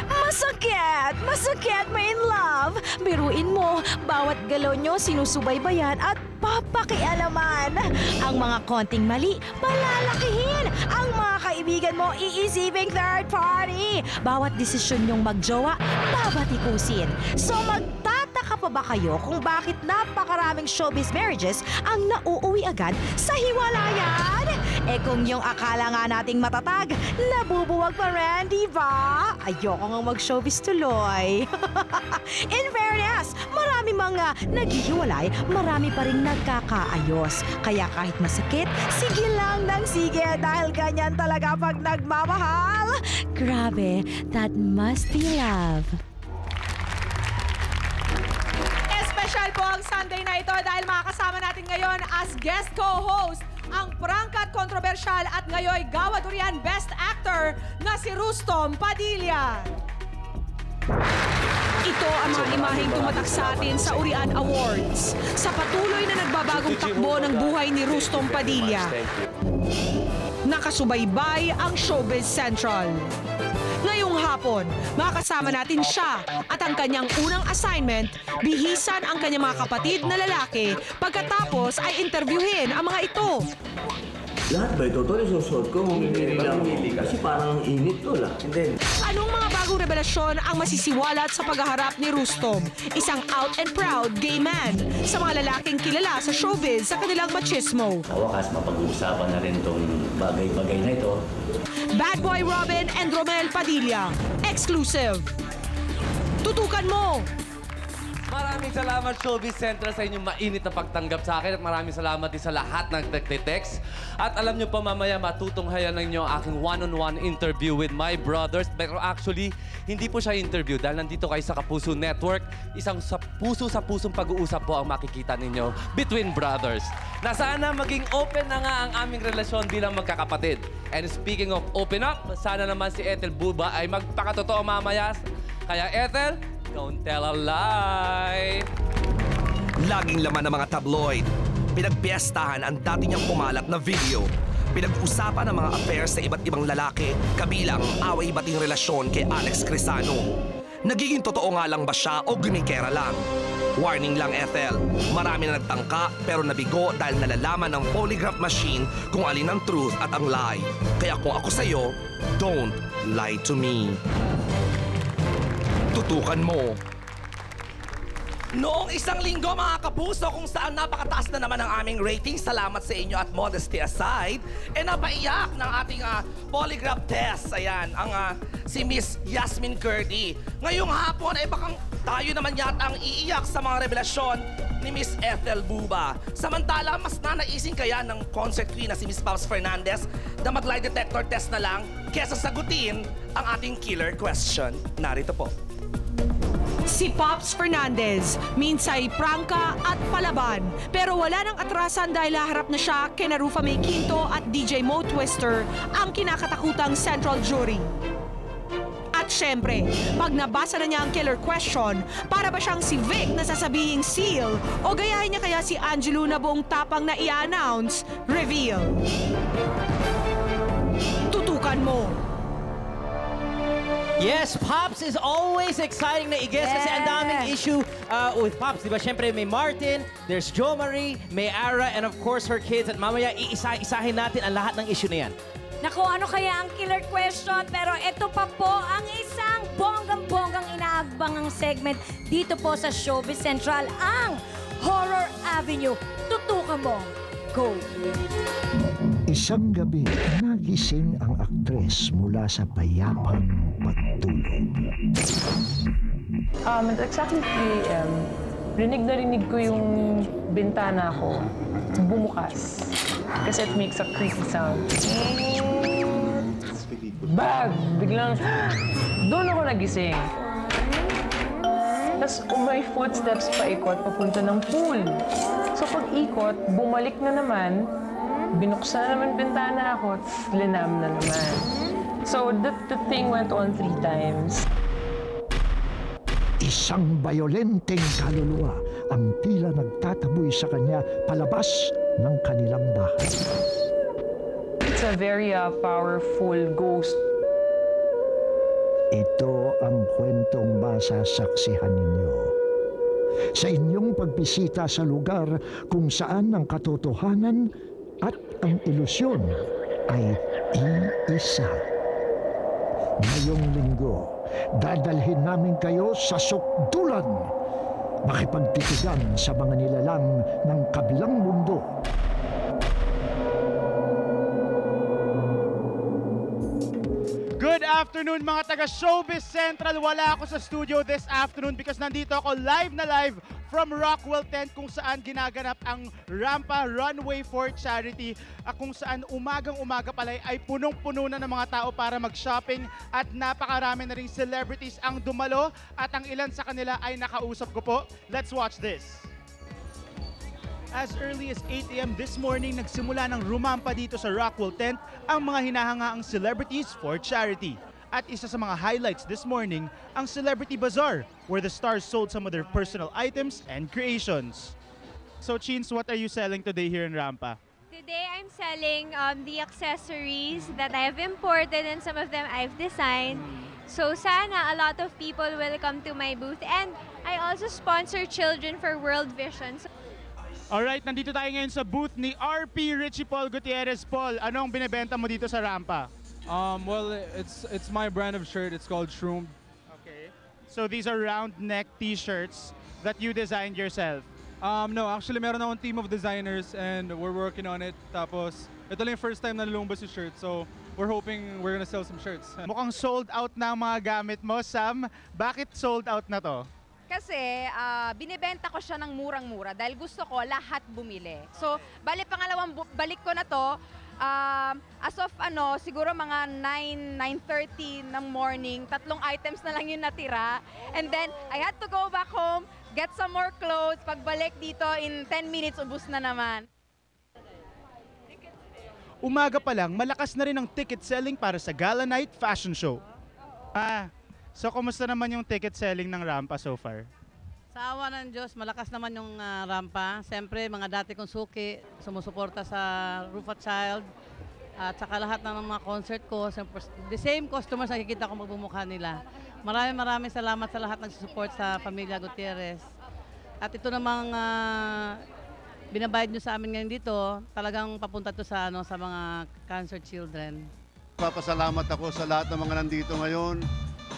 Masakit! Masakit, may in love! Biruin mo, bawat galaw nyo sinusubaybayan at papakialaman. Ang mga konting mali, palalakihin. Ang mga kaibigan mo, iisiping third party. Bawat desisyon nyong magjowa, babatikusin. So magtataka pa ba kayo kung bakit napakaraming showbiz marriages ang nauuwi agad sa hiwalayan? Eh kung yung akala nga nating matatag, nabubuwag pa rin, di ba? Ayoko nga mag-showbiz tuloy. In fairness, marami mga naghihiwalay, marami pa rin nagkakaayos. Kaya kahit masakit, sige lang ng sige dahil ganyan talaga pag nagmamahal. Grabe, that must be love. Espesyal po ang Sunday na ito dahil makakasama natin ngayon as guest co-host ang prangka at kontrobersyal at ngayoy Gawa Durian Best Actor na si Rustom Padilla. Ito ang mga imaheng tumatak sa atin sa Urian Awards sa patuloy na nagbabagong takbo ng buhay ni Rustom Padilla. Nakasubaybay ang Showbiz Central. Ngayong hapon, makakasama natin siya at ang kanyang unang assignment, bihisan ang kanyang mga kapatid na lalaki pagkatapos ay interviewin ang mga ito. Lahat ba ito? Ito yung susuot ko. Hindi lang. Kasi parang init to lang. Hindi. Anong mga bagong revelasyon ang masisiwalat sa paghaharap ni Rustom? Isang out and proud gay man sa mga lalaking kilala sa showbiz sa kanilang machismo. Sa wakas, mapag-uusapan na rin itong bagay-bagay na ito. Bad Boy Robin and Romel Padilla. Exclusive. Tutukan mo! Maraming salamat, Showbiz Central, sa inyong mainit na pagtanggap sa akin at maraming salamat din sa lahat ng nagte-text. At alam nyo pa, mamaya matutunghayan ninyo ang aking one-on-one interview with my brothers. Pero actually, hindi po siya interview dahil nandito kayo sa Kapuso Network. Isang sa pusong pag-uusap po ang makikita ninyo between brothers. Na sana maging open na nga ang aming relasyon bilang magkakapatid. And speaking of open up, sana naman si Ethel Buba ay magpakatotoo mamaya. Kaya Ethel, don't tell a lie. Laging laman ng mga tabloid. Pinagpiestahan ang dati niyang pumalat na video. Pinag-usapan ang mga affairs sa iba't ibang lalaki, kabilang away-bating relasyon kay Alex Crisano. Nagiging totoo nga lang ba siya o gimikera lang? Warning lang, Ethel. Marami na nagtangka pero nabigo dahil nalalaman ng polygraph machine kung alin ang truth at ang lie. Kaya kung ako sa'yo, don't lie to me. Tutukan mo. Noong isang linggo, mga kapuso, kung saan napakataas na naman ang aming rating, salamat sa inyo at modesty aside, napaiyak ng ating polygraph test. Ayan, ang si Miss Yasmin Curdy. Ngayong hapon, bakang tayo naman yata ang iiyak sa mga revelasyon ni Miss Ethel Buba. Samantala, mas nanaisin kaya ng concert queen na si Miss Pops Fernandez na mag-lie detector test na lang kesa sagutin ang ating killer question. Narito po. Si Pops Fernandez, minsay prangka at palaban. Pero wala nang atrasan dahil haharap na siya kina Rufa May Quinto at DJ Mo Twister, ang kinakatakutang central jury. At syempre, pag nabasa na niya ang killer question, para ba siyang si Vic na sasabihing seal o gayahin niya kaya si Angelo na buong tapang na i-announce, reveal. Tutukan mo. Yes, Pops is always exciting na i-guess kasi ang daming issue with Pops. Diba, syempre may Martin, there's Jo Marie, may Ara, and of course her kids. At mamaya iisa-isahin natin ang lahat ng issue na yan. Naku, ano kaya ang killer question? Pero ito pa po ang isang bonggang-bonggang inaagbangang segment dito po sa Showbiz Central, ang Horror Avenue. Tutukan mo. Go! Isang gabi, nagising ang aktres mula sa payapang pagtulog. At exactly 3 a.m., rinig ko yung bintana ko bumukas. Kasi it makes a creepy sound. Bag! Biglang, doon ako nagising. Tapos may footsteps paikot papunta ng pool. So pag-ikot, bumalik na naman, binuksan naman bintana ako, linam na naman. So the thing went on 3 times. Isang bayolenteng kaluluwa ang tila nagtataboy sa kanya palabas ng kanilang bahay. It's a a very powerful ghost. Ito ang kwentong masasaksihan ninyo. Sa inyong pagbisita sa lugar kung saan ang katotohanan at ang ilusyon ay iisa. Ngayong linggo, dadalhin namin kayo sa sukdulan. Makipagtitigan sa mga nilalang ng kabilang mundo. Good afternoon mga taga Showbiz Central. Wala ako sa studio this afternoon because nandito ako live na live from Rockwell Tent kung saan ginaganap ang Rampa Runway for Charity. Kung saan umagang-umaga pala ay punong-puno na ng mga tao para mag-shopping at napakarami na ring celebrities ang dumalo at ang ilan sa kanila ay nakausap ko po. Let's watch this. As early as 8 a.m. this morning, nagsimula ng rumampa dito sa Rockwell Tent ang mga hinahangaang celebrities for charity. At isa sa mga highlights this morning, ang Celebrity Bazaar, where the stars sold some of their personal items and creations. So, Chins, what are you selling today here in Rampa? Today, I'm selling the accessories that I have imported and some of them I've designed. So, sana a lot of people will come to my booth. And I also sponsor Children for World Vision. Alright, nandito tayo ngayon sa booth ni RP Richie Paul Gutierrez. Paul, anong binibenta mo dito sa Rampa? Well, it's my brand of shirt. It's called Shroom. Okay. So these are round neck t-shirts that you designed yourself? No, actually meron akong team of designers and we're working on it. Tapos, ito lang yung first time na lumabas yung shirt. So, we're hoping we're gonna sell some shirts. Mukhang sold out na ang mga gamit mo. Sam, bakit sold out na to? Kasi binibenta ko siya ng murang-mura dahil gusto ko lahat bumili. So, bali pangalawang balik ko na to, as of siguro mga 9:30 ng morning, 3 items na lang yung natira. And then, I had to go back home, get some more clothes. Pagbalik dito, in 10 minutes, ubus na naman. Umaga pa lang, malakas na rin ang ticket selling para sa Gala Night Fashion Show. So, kumusta naman yung ticket selling ng Rampa so far? Sa awa ng Diyos, malakas naman yung Rampa. Siyempre, mga dati kong suki, sumusuporta sa Rufa Child. At saka lahat ng mga concert ko, the same customers nakikita ko magbumukha nila. Maraming salamat sa lahat ng support sa Pamilya Gutierrez. At ito namang binabayad nyo sa amin ngayon dito, talagang papunta to sa, sa mga cancer children. Papasalamat ako sa lahat ng mga nandito ngayon.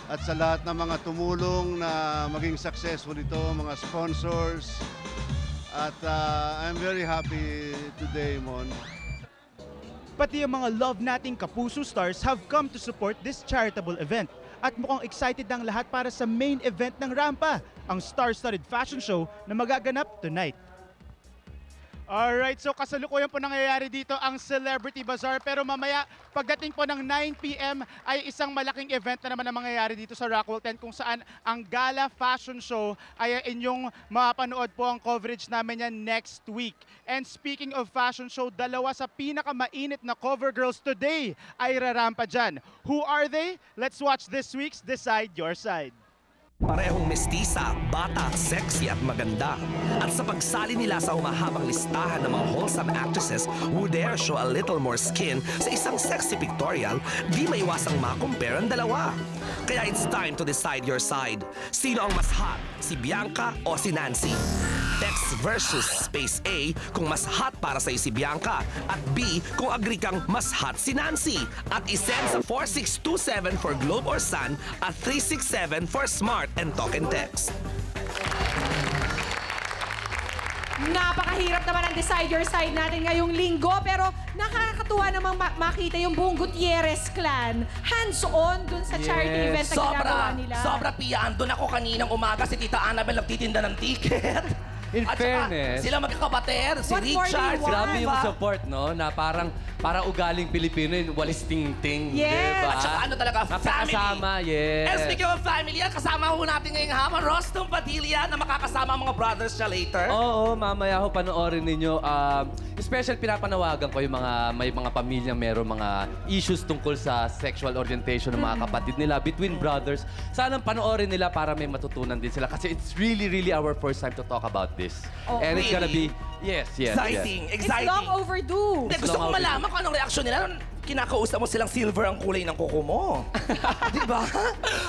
At sa lahat ng mga tumulong na maging successful ito, mga sponsors. At I'm very happy today, Mon. Pati ang mga love nating Kapuso stars have come to support this charitable event. At mukhang excited ang lahat para sa main event ng Rampa, ang star-studded fashion show na magaganap tonight. Alright, so kasalukuyan po nangyayari dito ang Celebrity Bazaar. Pero mamaya, pagdating po ng 9 p.m. ay isang malaking event na naman ang mangyayari dito sa Rockwell Tent kung saan ang Gala Fashion Show ay inyong mapanood po ang coverage namin yan next week. And speaking of fashion show, dalawa sa pinakamainit na cover girls today ay rarampa dyan. Who are they? Let's watch this week's Decide Your Side. Parehong mestiza, bata, sexy at maganda. At sa pagsali nila sa humahabang listahan ng mga wholesome actresses who dare show a little more skin sa isang sexy pictorial, di maiwasang ma-compare ang dalawa. Kaya it's time to decide your side. Sino ang mas hot? Si Bianca o si Nancy? X versus space A kung mas hot para sa'yo si Bianca at B kung agree kang mas hot si Nancy. At isend sa 4627 for Globe or Sun at 367 for Smart and Talk and Text. Napakahirap naman ang Decide Your Side natin ngayong linggo, pero nakakatuwa namang makita yung buong Gutierrez clan hands-on dun sa charity event na ginagawa nila. Sobra piyan. Doon ako kaninang umaga si Tita Annabel nagtitinda ng ticket. In fairness, sila magkakabater, si Richard, si grabe yung support, no? Na parang ugaling Pilipino yun, walis ting-ting, diba? At saka talaga, family. Nakakasama, yes. And speaking of family, kasama ho natin ngayong hapon, Rostom Padilla, na makakasama ang mga brothers siya later. Oo, mamaya ho panoorin ninyo. Special pinapanawagan ko yung may mga pamilyang meron mga issues tungkol sa sexual orientation ng mga kapatid nila between brothers. Sana panoorin nila para may matutunan din sila kasi it's really our first time to talk about this. And it's gonna be, yes. Exciting. It's long overdue. Gusto kong malaman kung anong reaksyon nila. kinakausap mo silang silver ang kulay ng kuko mo. Di ba?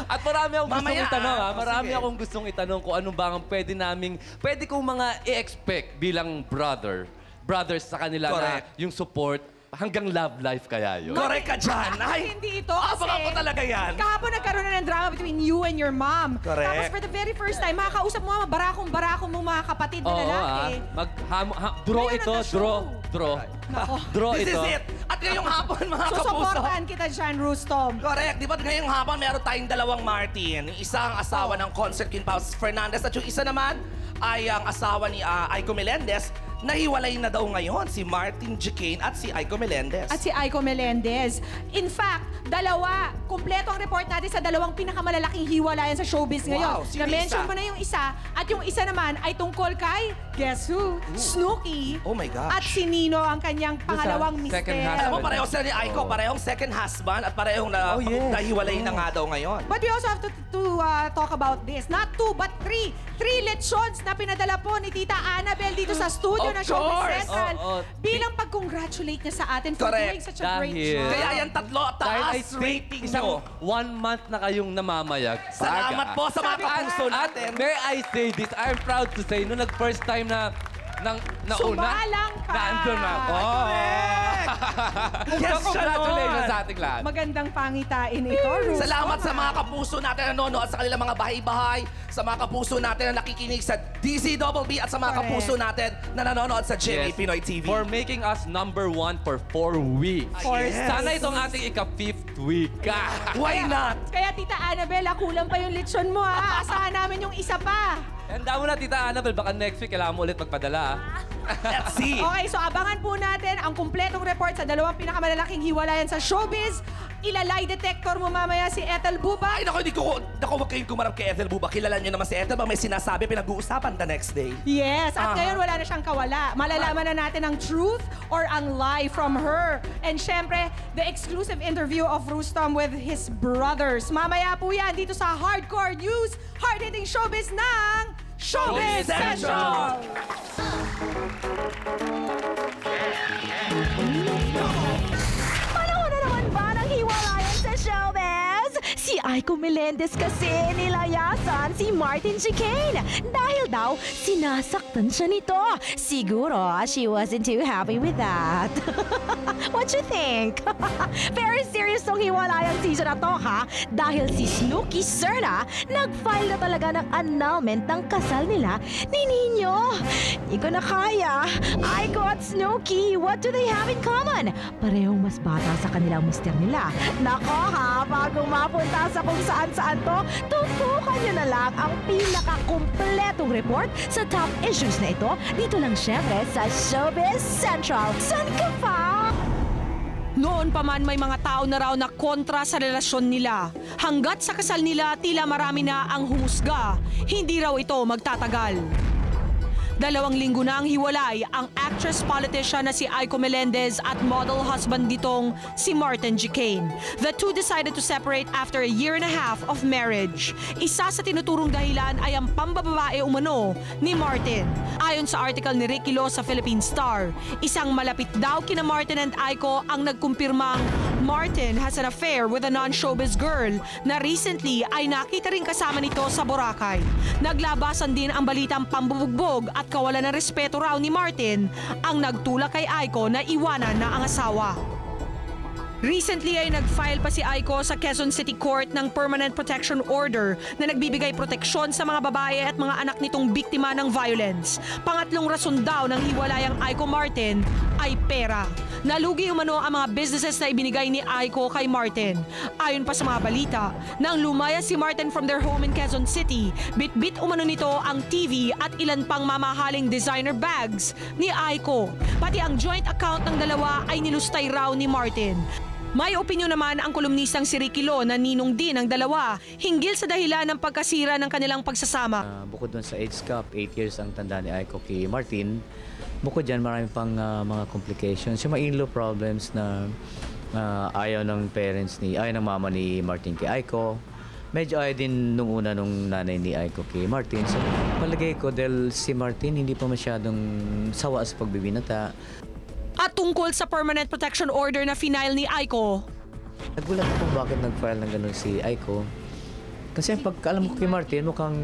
At marami akong gustong Mamaya, itanong, ha? Marami sige. akong gustong itanong kung ano ba ang pwede kong mga i-expect bilang brothers sa kanila Correct. na yung support hanggang love life kaya yun. Correct ka dyan. Ay, Hindi ito kasi abangan ko talaga yan. kahapon nagkaroon na ng drama between you and your mom. Correct. Tapos for the very first time, makakausap mo mga barakong mga kapatid na Oo, lalaki. Draw Ngayon ito, nagka-show. draw This ito. is it. At ngayong hapon, mga kapuso. Susuportahan kita dyan, Rustom. Correct. Di ba ngayong hapon, meron tayong dalawang Martin. Yung isa ang asawa ng concert Queen Pops Fernandez at yung isa naman ay ang asawa ni Aiko Melendez. Nahiwalay na daw ngayon si Martin Chicane at si Aiko Melendez. At si Aiko Melendez. In fact, dalawa. Kumpleto ang report natin sa dalawang pinakamalalaking hiwalayan sa showbiz ngayon. Wow, sino Na-mention isa? mo na yung isa. At yung isa naman ay tungkol kay, guess who? Snooki. Oh my gosh. At si Nino ang kanyang pangalawang mister. Alam mo, pareho sila ni Aiko, parehong second husband at parehong nahiwalay na nga daw ngayon. But we also have to talk about this. Not two, but three. 3 lechons na pinadala po ni Tita Annabel dito sa studio Of ng Showbiz course. Central. Oo. Bilang pag-congratulate niya sa atin for Correct. doing such a great job. Kaya yan tatlo, Dahil I taas think rating isang nyo. 1 month na kayong namamayag. Salamat po sa mga kapuso At natin. may I say this, I'm proud to say, nung nag-first time na nauna, Sumalang pa. nandun ako. Yes, Congratulations sa ating lahat. Magandang pangitain ito, Ruth. Salamat sa mga kapuso natin na nanonood sa kanilang mga bahay-bahay, sa mga kapuso natin na nakikinig sa DZBB at sa mga Correct. kapuso natin na nanonood sa Jimmy Yes. Pinoy TV. For making us #1 for 4 weeks. Yes. Sana itong ating ika-5th week. Why not? Kaya Tita Annabel, kulang pa yung lechon mo ha. Asahan namin yung isa pa. Handa mo na, Tita Annabel. Baka next week kailangan mo ulit magpadala. Let's see. Okay, so abangan po natin ang kumpletong report sa dalawang pinakamalalaking hiwalayan sa showbiz. Ilalay detector mo mamaya si Ethel Buba. Ay, naku, huwag kayong kumarap kay Ethel Buba. Kilala niyo naman si Ethel. Bang may sinasabi, pinag-uusapan the next day. Yes, at ngayon wala na siyang kawala. Malalaman na natin ang truth or ang lie from her. And syempre, the exclusive interview of Rustom with his brothers. Mamaya po yan dito sa Hardcore News, hard-hitting showbiz ng Showbiz Central! Panahon na naman ba ng hiwalayan sa showbiz? Si Aiko Melendez kasi nilayasan si Martin Chicane dahil daw sinasaktan siya nito. Siguro she wasn't too happy with that. What you think? Very serious tong hiwalayang season na to, ha? Dahil si Snooki Serna nag-file na talaga ng annulment ng kasal nila ni Nino. Hindi ko na kaya. Aiko at Snooki, what do they have in common? Parehong mas bata sa kanilang mister nila. Nako ha, bago mapunta sa kung saan-saan to, tutukan nyo na lang ang pinakakumpletong report sa top issues na ito. Dito lang syempre sa Showbiz Central. San ka pa? Noon pa man may mga tao na raw na kontra sa relasyon nila. Hanggat sa kasal nila, tila marami na ang humusga. Hindi raw ito magtatagal. 2 linggo na ang hiwalay ang actress-politician na si Aiko Melendez at model husband nitong si Martin Chicane. The two decided to separate after a 1.5 years of marriage. Isa sa tinuturong dahilan ay ang pambababae umano ni Martin. Ayon sa article ni Ricky Lo sa Philippine Star, isang malapit daw kina Martin and Aiko ang nagkumpirmang Martin has an affair with a non-showbiz girl na recently ay nakita rin kasama nito sa Boracay. Naglabasan din ang balitang pambubugbog at kawalan ng respeto raw ni Martin ang nagtulak kay Aiko na iwanan na ang asawa. Recently ay nag-file pa si Aiko sa Quezon City Court ng Permanent Protection Order na nagbibigay proteksyon sa mga babae at mga anak nitong biktima ng violence. Pangatlong rason daw ng hiwalayang Aiko Martin ay pera. Nalugi umano ang mga businesses na ibinigay ni Aiko kay Martin. Ayon pa sa mga balita, nang lumaya si Martin from their home in Quezon City, bit-bit umano nito ang TV at ilan pang mamahaling designer bags ni Aiko. Pati ang joint account ng dalawa ay nilustay raw ni Martin. May opinyon naman ang kolumnistang si Ricky Lo na ninong din ang dalawa hinggil sa dahilan ng pagkasira ng kanilang pagsasama. Bukod doon sa age gap, 8 years ang tanda ni Aiko kay Martin. Bukod dyan, marami pang mga complications. Yung mga in-law problems na ayaw ng mama ni Martin kay Aiko. Medyo ayaw din nung una nung nanay ni Aiko kay Martin. So, palagay ko dahil si Martin hindi pa masyadong sawa sa pagbibinata. At tungkol sa permanent protection order na final ni Aiko, Nagulat ako bakit nag-file ng ganun si Aiko. Kasi pag alam ko kay Martin, mukhang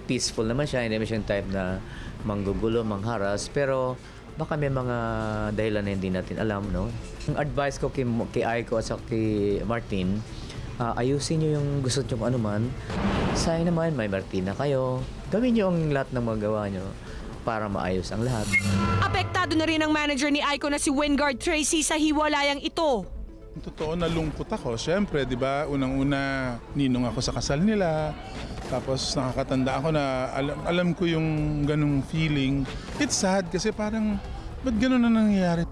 peaceful naman siya. Hindi naman siya yung type na manggugulo, mangharas. Pero baka may mga dahilan na hindi natin alam, no? Ang advice ko kay Aiko at kay Martin, ayusin nyo yung gusto nyo kung ano man. Sayang naman, may Martin na kayo. Gawin nyo ang lahat ng magawa nyo para maayos ang lahat. Apektado na rin ang manager ni Aiko na si Wingard Tracy sa hiwalayang ito. Totoo, nalungkot ako. Siyempre, di ba, unang-una, ninong ako sa kasal nila. Tapos nakakatanda ako na alam ko yung ganung feeling. It's sad kasi parang, ba't ganun na nangyayari?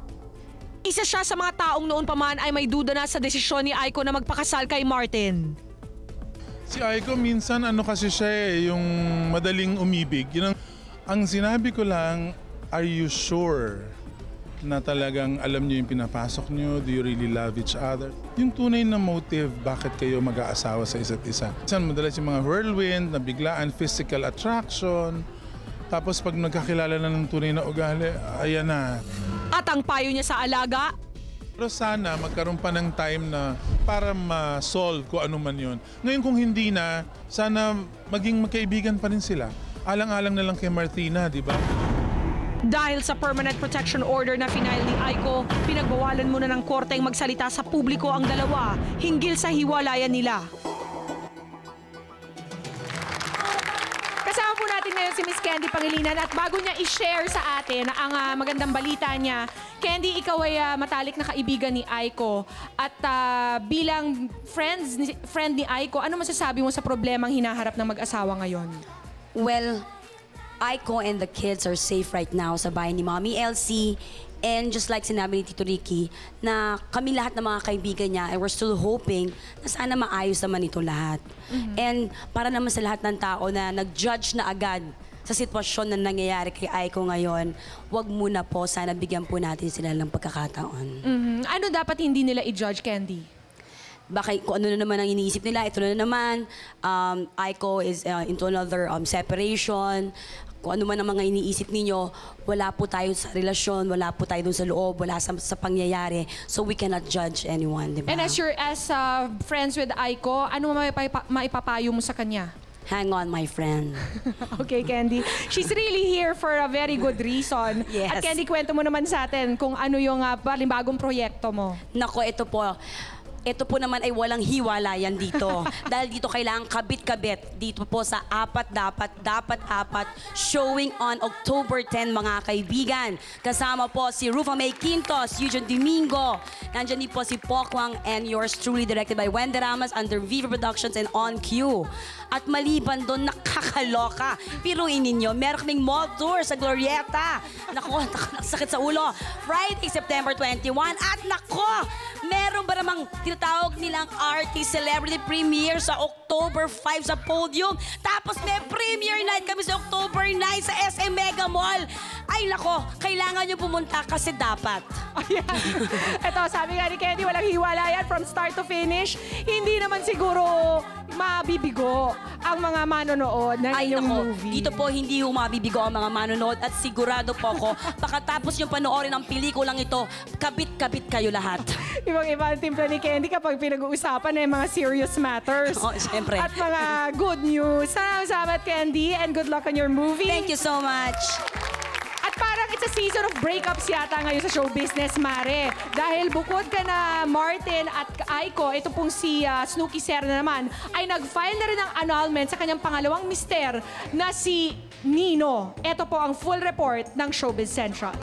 Isa siya sa mga taong noon pa man ay may duda na sa desisyon ni Aiko na magpakasal kay Martin. Si Aiko minsan kasi siya yung madaling umibig. Yun ang sinabi ko lang, are you sure na talagang alam niyo yung pinapasok niyo? Do you really love each other? Yung tunay na motive, bakit kayo mag-aasawa sa isa't isa? Minsan madalas yung mga whirlwind, na biglaan, physical attraction. Tapos pag nagkakilala na ng tunay na ugali, ayan na. At ang payo niya sa alaga? Pero sana magkaroon pa ng time na para ma-solve kung ano man yun. Ngayon kung hindi na, sana maging magkaibigan pa rin sila. Alang-alang na lang kay Martina, di ba? Dahil sa permanent protection order na final ni Aiko, pinagbawalan muna ng korteng magsalita sa publiko ang dalawa hinggil sa hiwalayan nila. Kasama po natin ngayon si Miss Candy Pangilinan at bago niya i-share sa atin ang magandang balita niya, Candy, ikaw ay matalik na kaibigan ni Aiko at bilang friend ni Aiko, ano masasabi mo sa problemang hinaharap ng mag-asawa ngayon? Well, Aiko and the kids are safe right now sa bahay ni Mommy Elsie. And just like sinabi ni Tito Ricky, na kami lahat ng mga kaibigan niya, and we're still hoping na sana maayos naman ito lahat. And para naman sa lahat ng tao na nag-judge na agad sa sitwasyon na nangyayari kay Aiko ngayon, wag muna po, sana bigyan po natin sila ng pagkakataon. Ano dapat hindi nila i-judge, Candy? Baka kung ano na naman ang iniisip nila, ito na naman, Aiko is into another separation. Kung ano man ang mga iniisip ninyo, wala po tayo sa relasyon, wala po tayo dun sa loob, wala sa pangyayari. So we cannot judge anyone, di ba? And as friends with Aiko, ano maipapayo mo sa kanya? Hang on, my friend. Okay, Candy. She's really here for a very good reason. Yes. At Candy, kwento mo naman sa atin kung ano yung bagong proyekto mo. Nako, ito po naman ay walang hiwalayan dito. Dahil dito kailangan kabit-kabit. Dito po sa Apat Dapat, showing on October 10, mga kaibigan. Kasama po si Rufa May Quintos, Eugene Domingo. Nandiyan din po si Pokwang and yours truly, directed by Wendy Ramos under Viva Productions and On Cue. At maliban doon, nakakaloka. Piruin ninyo, meron kaming mall tour sa Glorieta. Nako, nakasakit sa ulo. Friday, September 21. At nako, meron ba namang tinatawag nilang artist celebrity premiere sa October 5 sa Podium. Tapos may premiere night kami sa October 9 sa SM Mega Mall. Ay nako, kailangan nyo pumunta kasi dapat. Ayan. Ito, sabi nga ni Candy, walang hiwalayan from start to finish. Hindi naman siguro mabibigo ang mga manonood ng iyong movie. Dito po hindi mabibigo ang mga manonood at sigurado po ako, pagkatapos yung panoorin ng pelikulang ito, kabit-kabit kayo lahat. Ibang-iba ang timpla ni Candy kapag pinag-uusapan ng mga serious matters. Oh, siyempre. At mga good news. Salamat, Candy, and good luck on your movie. Thank you so much. At parang it's a season of breakups yata ngayon sa show business, Mare. Dahil bukod ka na Martin at Aiko, ito pong si Snooki Serna naman, ay nag-file na rin ng annulment sa kanyang pangalawang mister na si Nino. Ito po ang full report ng Showbiz Central.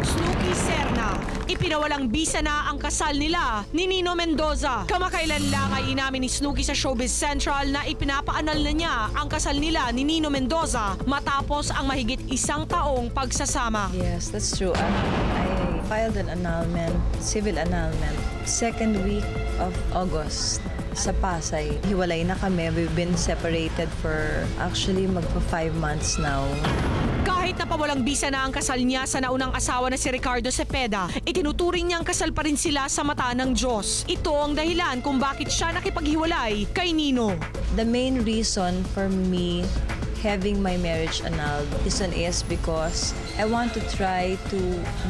Snooki Serna, ipinawalang bisa na ang kasal nila ni Nino Mendoza. Kamakailan lang ay inamin ni Snooki sa Showbiz Central na ipinapaanal na niya ang kasal nila ni Nino Mendoza matapos ang mahigit 1 taong pagsasama. Yes, that's true. I filed an annulment, civil annulment, 2nd week of August sa Pasay. Hiwalay na kami. We've been separated for actually magpa 5 months now. Kahit napawalang bisa na ang kasal niya sa naunang asawa na si Ricardo Cepeda, itinuturing niyang kasal pa rin sila sa mata ng Diyos. Ito ang dahilan kung bakit siya nakipaghiwalay kay Nino. The main reason for me having my marriage annulled. Reason is because I want to try to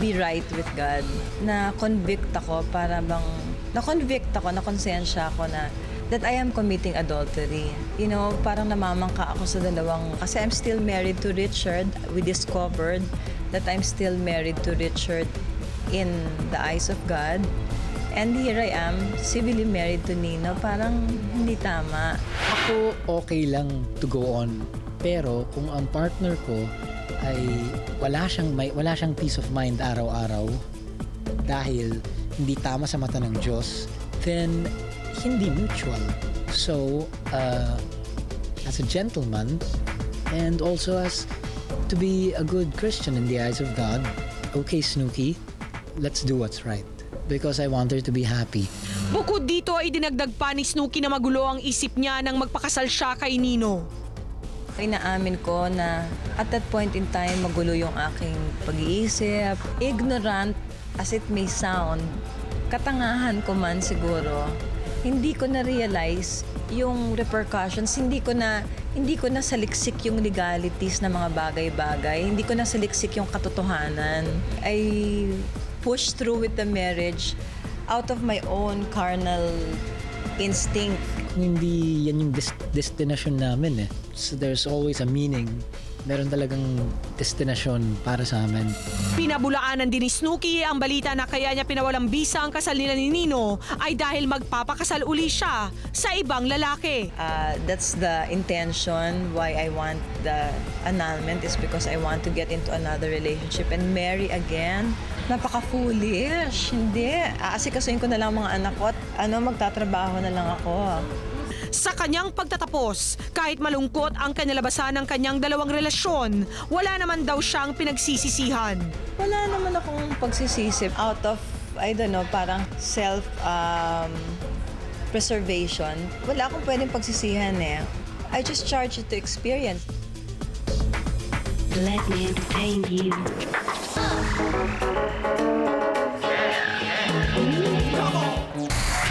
be right with God. Na-convict ako para bang, na-konsensya ako na that I am committing adultery. You know, parang namamangka ako sa dalawang, kasi I'm still married to Richard. We discovered that I'm still married to Richard in the eyes of God. And here I am, civilly married to Nino. Parang hindi tama. Ako okay lang to go on. Pero kung ang partner ko ay wala siyang peace of mind araw-araw dahil hindi tama sa mata ng Diyos, then hindi mutual. So, as a gentleman and also as to be a good Christian in the eyes of God, okay, Snooki, let's do what's right. Because I want her to be happy. Bukod dito ay dinagdag pa ni Snooki na magulo ang isip niya nang magpakasal siya kay Nino. Inaamin ko na at that point in time, magulo yung aking pag-iisip. Ignorant as it may sound, katangahan ko man siguro, hindi ko na-realize yung repercussions, hindi ko na saliksik yung legalities na mga bagay-bagay, hindi ko na saliksik yung katotohanan. I push through with the marriage out of my own carnal instinct. Hindi yan yung destination namin eh. So there's always a meaning. Meron talagang destinasyon para sa amin. Pinabulaanan din ni Snooki ang balita na kaya niya pinawalang bisa ang kasal nila ni Nino ay dahil magpapakasal uli siya sa ibang lalaki. That's the intention why I want the annulment is because I want to get into another relationship and marry again. Napaka-foolish. Hindi. Aasikasuhin ko na lang mga anak ko at magtatrabaho na lang ako. Sa kanyang pagtatapos, kahit malungkot ang kanalabasan ng kanyang dalawang relasyon, wala naman daw siyang pinagsisisihan. Wala naman akong pagsisisi out of, I don't know, parang self-preservation. Wala akong pwedeng pagsisihan eh. I just charge it to experience. Let me entertain you.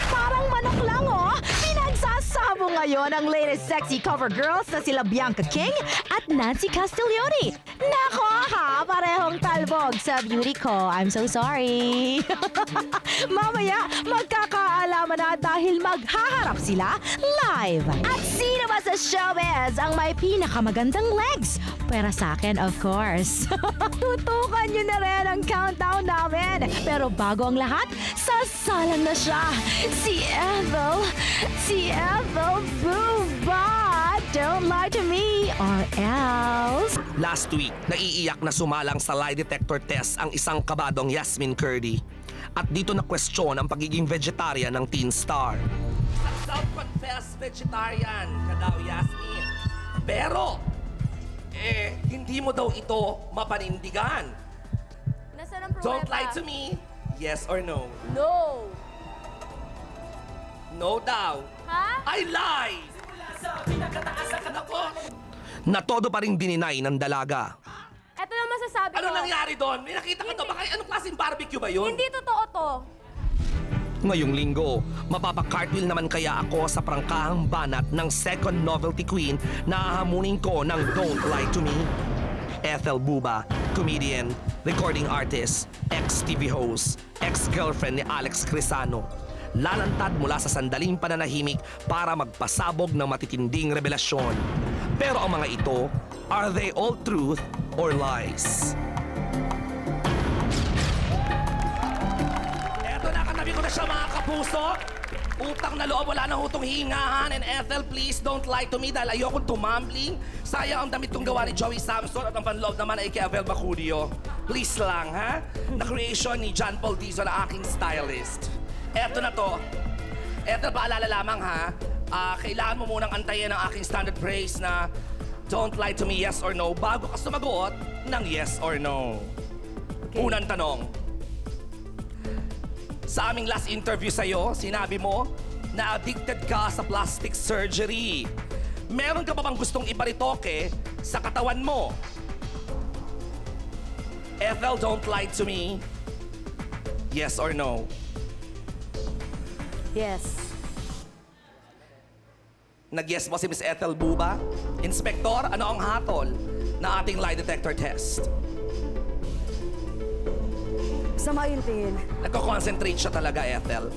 Parang manok lang oh! Pinagsasabo ngayon ang latest sexy cover girls na sila Bianca King at Nancy Castiglione. Nako ha! Parehong talbog sa beauty ko. I'm so sorry. Mamaya, magkakaalaman na dahil maghaharap sila live. At sino ba sa showbiz ang may pinakamagandang legs? Para sa akin, of course. Tutukan nyo na rin ang countdown namin. Pero bago ang lahat, sasalang na siya. Si Ethel Buba. Don't lie to me or else. Last week, naiiyak na sumalang sa lie detector test ang isang kabadong Yasmin Curdy. At dito na question ang pagiging vegetarian ng teen star. Self-confessed vegetarian ka daw, Yasmin. Pero, hindi mo daw ito mapanindigan. Nasaan ang pruweba? Don't lie to me. Yes or no? No. No daw. Ha? I lie! Na todo pa rin dininay ng dalaga. Ito yung masasabi ko. Ano nangyari doon? May nakita ka to? Baka anong klaseng barbecue ba yun? Hindi totoo to. Ngayong linggo, mapapakartwheel naman kaya ako sa prangkahang banat ng second novelty queen na hahamunin ko ng Don't Lie to Me. Ethel Buba, comedian, recording artist, ex-TV host, ex-girlfriend ni Alex Crisano. Lalantad mula sa sandaling pananahimik para magpasabog ng matitinding revelasyon. Pero ang mga ito, are they all truth or lies? Eto na, kanabi ko na siya mga kapuso. Utang na loob, wala nang hutong hingahan. And Ethel, please don't lie to me dahil ayokong tumambling. Sayang ang damit kong gawa ni Joey Samson at ang panloob naman ay kay Abel Bacudio. Please lang, ha? Na creation ni John Paul Dizon na aking stylist. Eto na to. Eto, paalala lamang ha. Kailangan mo munang antayin ang aking standard phrase na don't lie to me, yes or no, bago ka sumagot ng yes or no. Okay. Unang tanong. Sa aming last interview sa'yo, sinabi mo na addicted ka sa plastic surgery. Meron ka ba bang gustong iparitoke sa katawan mo? Ethel, don't lie to me. Yes or no? Yes. Nag-yes mo si Miss Ethel Buba. Inspektor, ano ang hatol na ating lie detector test? Sama yung tingin. Nagko-concentrate siya talaga, Ethel.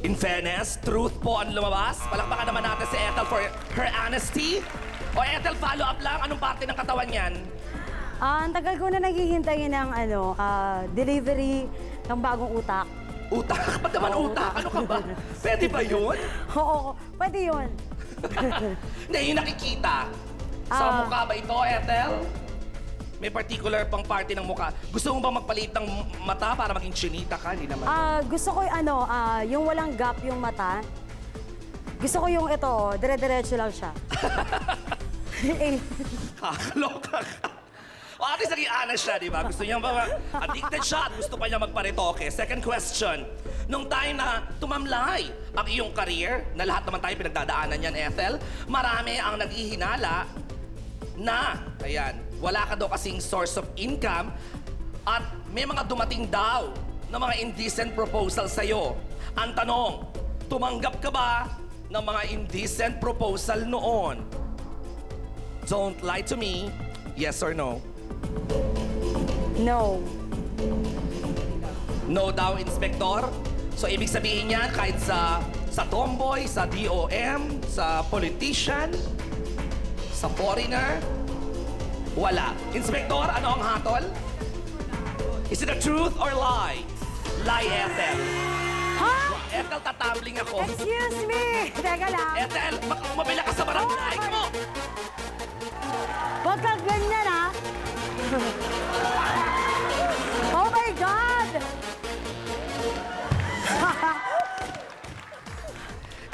In fairness, truth po ang lumabas. Palakpakan naman natin si Ethel for her honesty. O Ethel, follow up lang. Anong parte ng katawan yan? Ang tagal ko na naghihintay ng delivery ng bagong utak. Utak? Ba't naman utak? Ano ka ba? Pwede ba yun? Oo, pwede yun. Hindi, yung nakikita. Sa mukha ba ito, Ethel? May particular pang parte ng mukha. Gusto mo bang magpalit ng mata para maging chinita ka? Hindi naman. Gusto ko yung walang gap yung mata. Gusto ko yung ito, dire-diretso lang siya. Kakaloka ka. O at least naging honest siya, di ba? Gusto niya addicted siya at gusto pa niya magparetoke. Second question. Nung time na tumamlay ang iyong career, na lahat naman tayo pinagdadaanan yan, Ethel, marami ang naghihinala na, ayan, wala ka daw kasing source of income at may mga dumating daw na mga indecent proposal sa'yo. Ang tanong, tumanggap ka ba ng mga indecent proposal noon? Don't lie to me. Yes or no? No. No daw, Inspektor? So, ibig sabihin yan, kahit sa tomboy, sa DOM, sa politician, sa foreigner, wala. Inspektor, ano ang hatol? Is it a truth or lie? Lie, Ethel. Ha? Ethel, tatambling ako. Excuse me! Teka lang. Ethel, baka umabila ka sa barangay mo! Huwag kang ganyan, ha? Oh my God!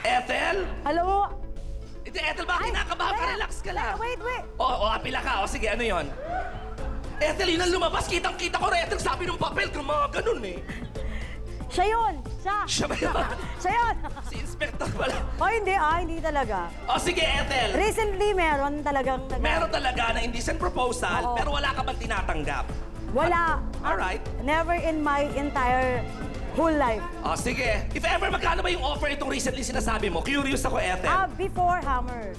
Ethel? Alam mo, Hindi, Ethel, bakit kinakabahan ka? Relax ka lang. wait. Apila ka. O, sige, ano yon? Ethel, yun ang lumabas. Kitang-kita ko, Ethel, sabi ng papel, kung mga ganun eh. Siya yun! Siya ba yun? Siya yun! Si Inspector pala. Oh, hindi talaga. O, sige, Ethel. Recently, meron talagang... Meron talaga na indecent proposal, Oo. pero wala ka bang tinatanggap? Wala. Alright. Never in my entire whole life. O, sige. If ever, magkano ba yung offer itong recently sinasabi mo? Curious ako, Ethel. Before Hammer.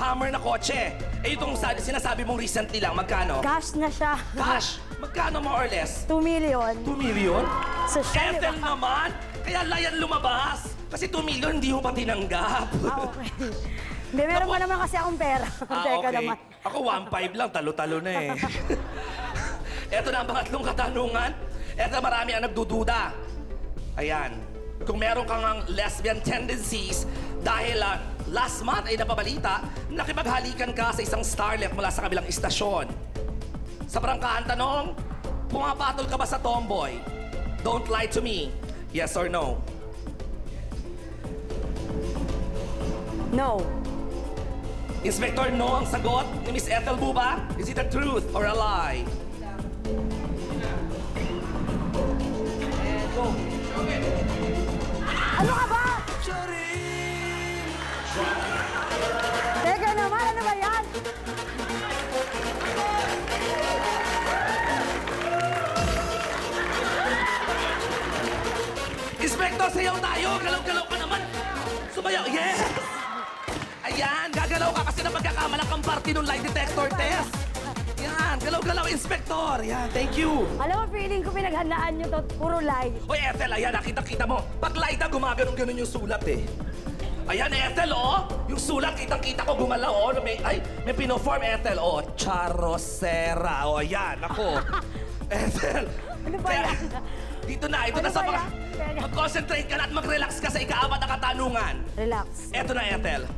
Hammer na kotse. Eh, itong sinasabi mong recently lang, magkano? Cash na siya. Cash? Magkano more or less? 2 million. 2 million? So, siya, Ethel naman! Kaya layan lumabas. Kasi 2 million, hindi mo pa tinanggap. Okay. Hindi, meron pa naman kasi akong pera. Teka okay. naman. Ako 1.5 lang, talo-talo na eh. Ito na ang pangatlong katanungan. Ito marami ang nagdududa. Ayan. Kung meron kang lesbian tendencies dahil last month ay napabalita, nakipaghalikan ka sa isang starlet mula sa kabilang istasyon. Sa prangkahan tanong, pumapatol ka ba sa tomboy? Don't lie to me. Yes or no? No. Inspector, no ang sagot ni Miss Ethel Buba? Is it a truth or a lie? Ano ka ba? Teka naman, ano ba yan? Inspector, sayaw tayo! Galaw-galaw ka naman! Sumayaw! Yes! Ayan, gagalaw ka kasi na pagkakamalang kang parte ng lie detector test. Yan, galaw-galaw, Inspector. Yan, thank you. Alam mo, feeling ko pinaghandaan nyo to. Puro lie. Hoy, Ethel, ayan, nakita-kita mo. Pag lie daw, gumaganon-ganon yung sulat eh. Ayan, Ethel, oh. Yung sulat, kitang-kita ko gumalaw, oh. May pinoform, Ethel, oh. Charosera. Oh, ayan, ako. Ethel. Ano ba yan? Dito na sa mga... Mag-concentrate ka na at mag-relax ka sa ika-apat na katanungan. Relax. Eto na, Ethel.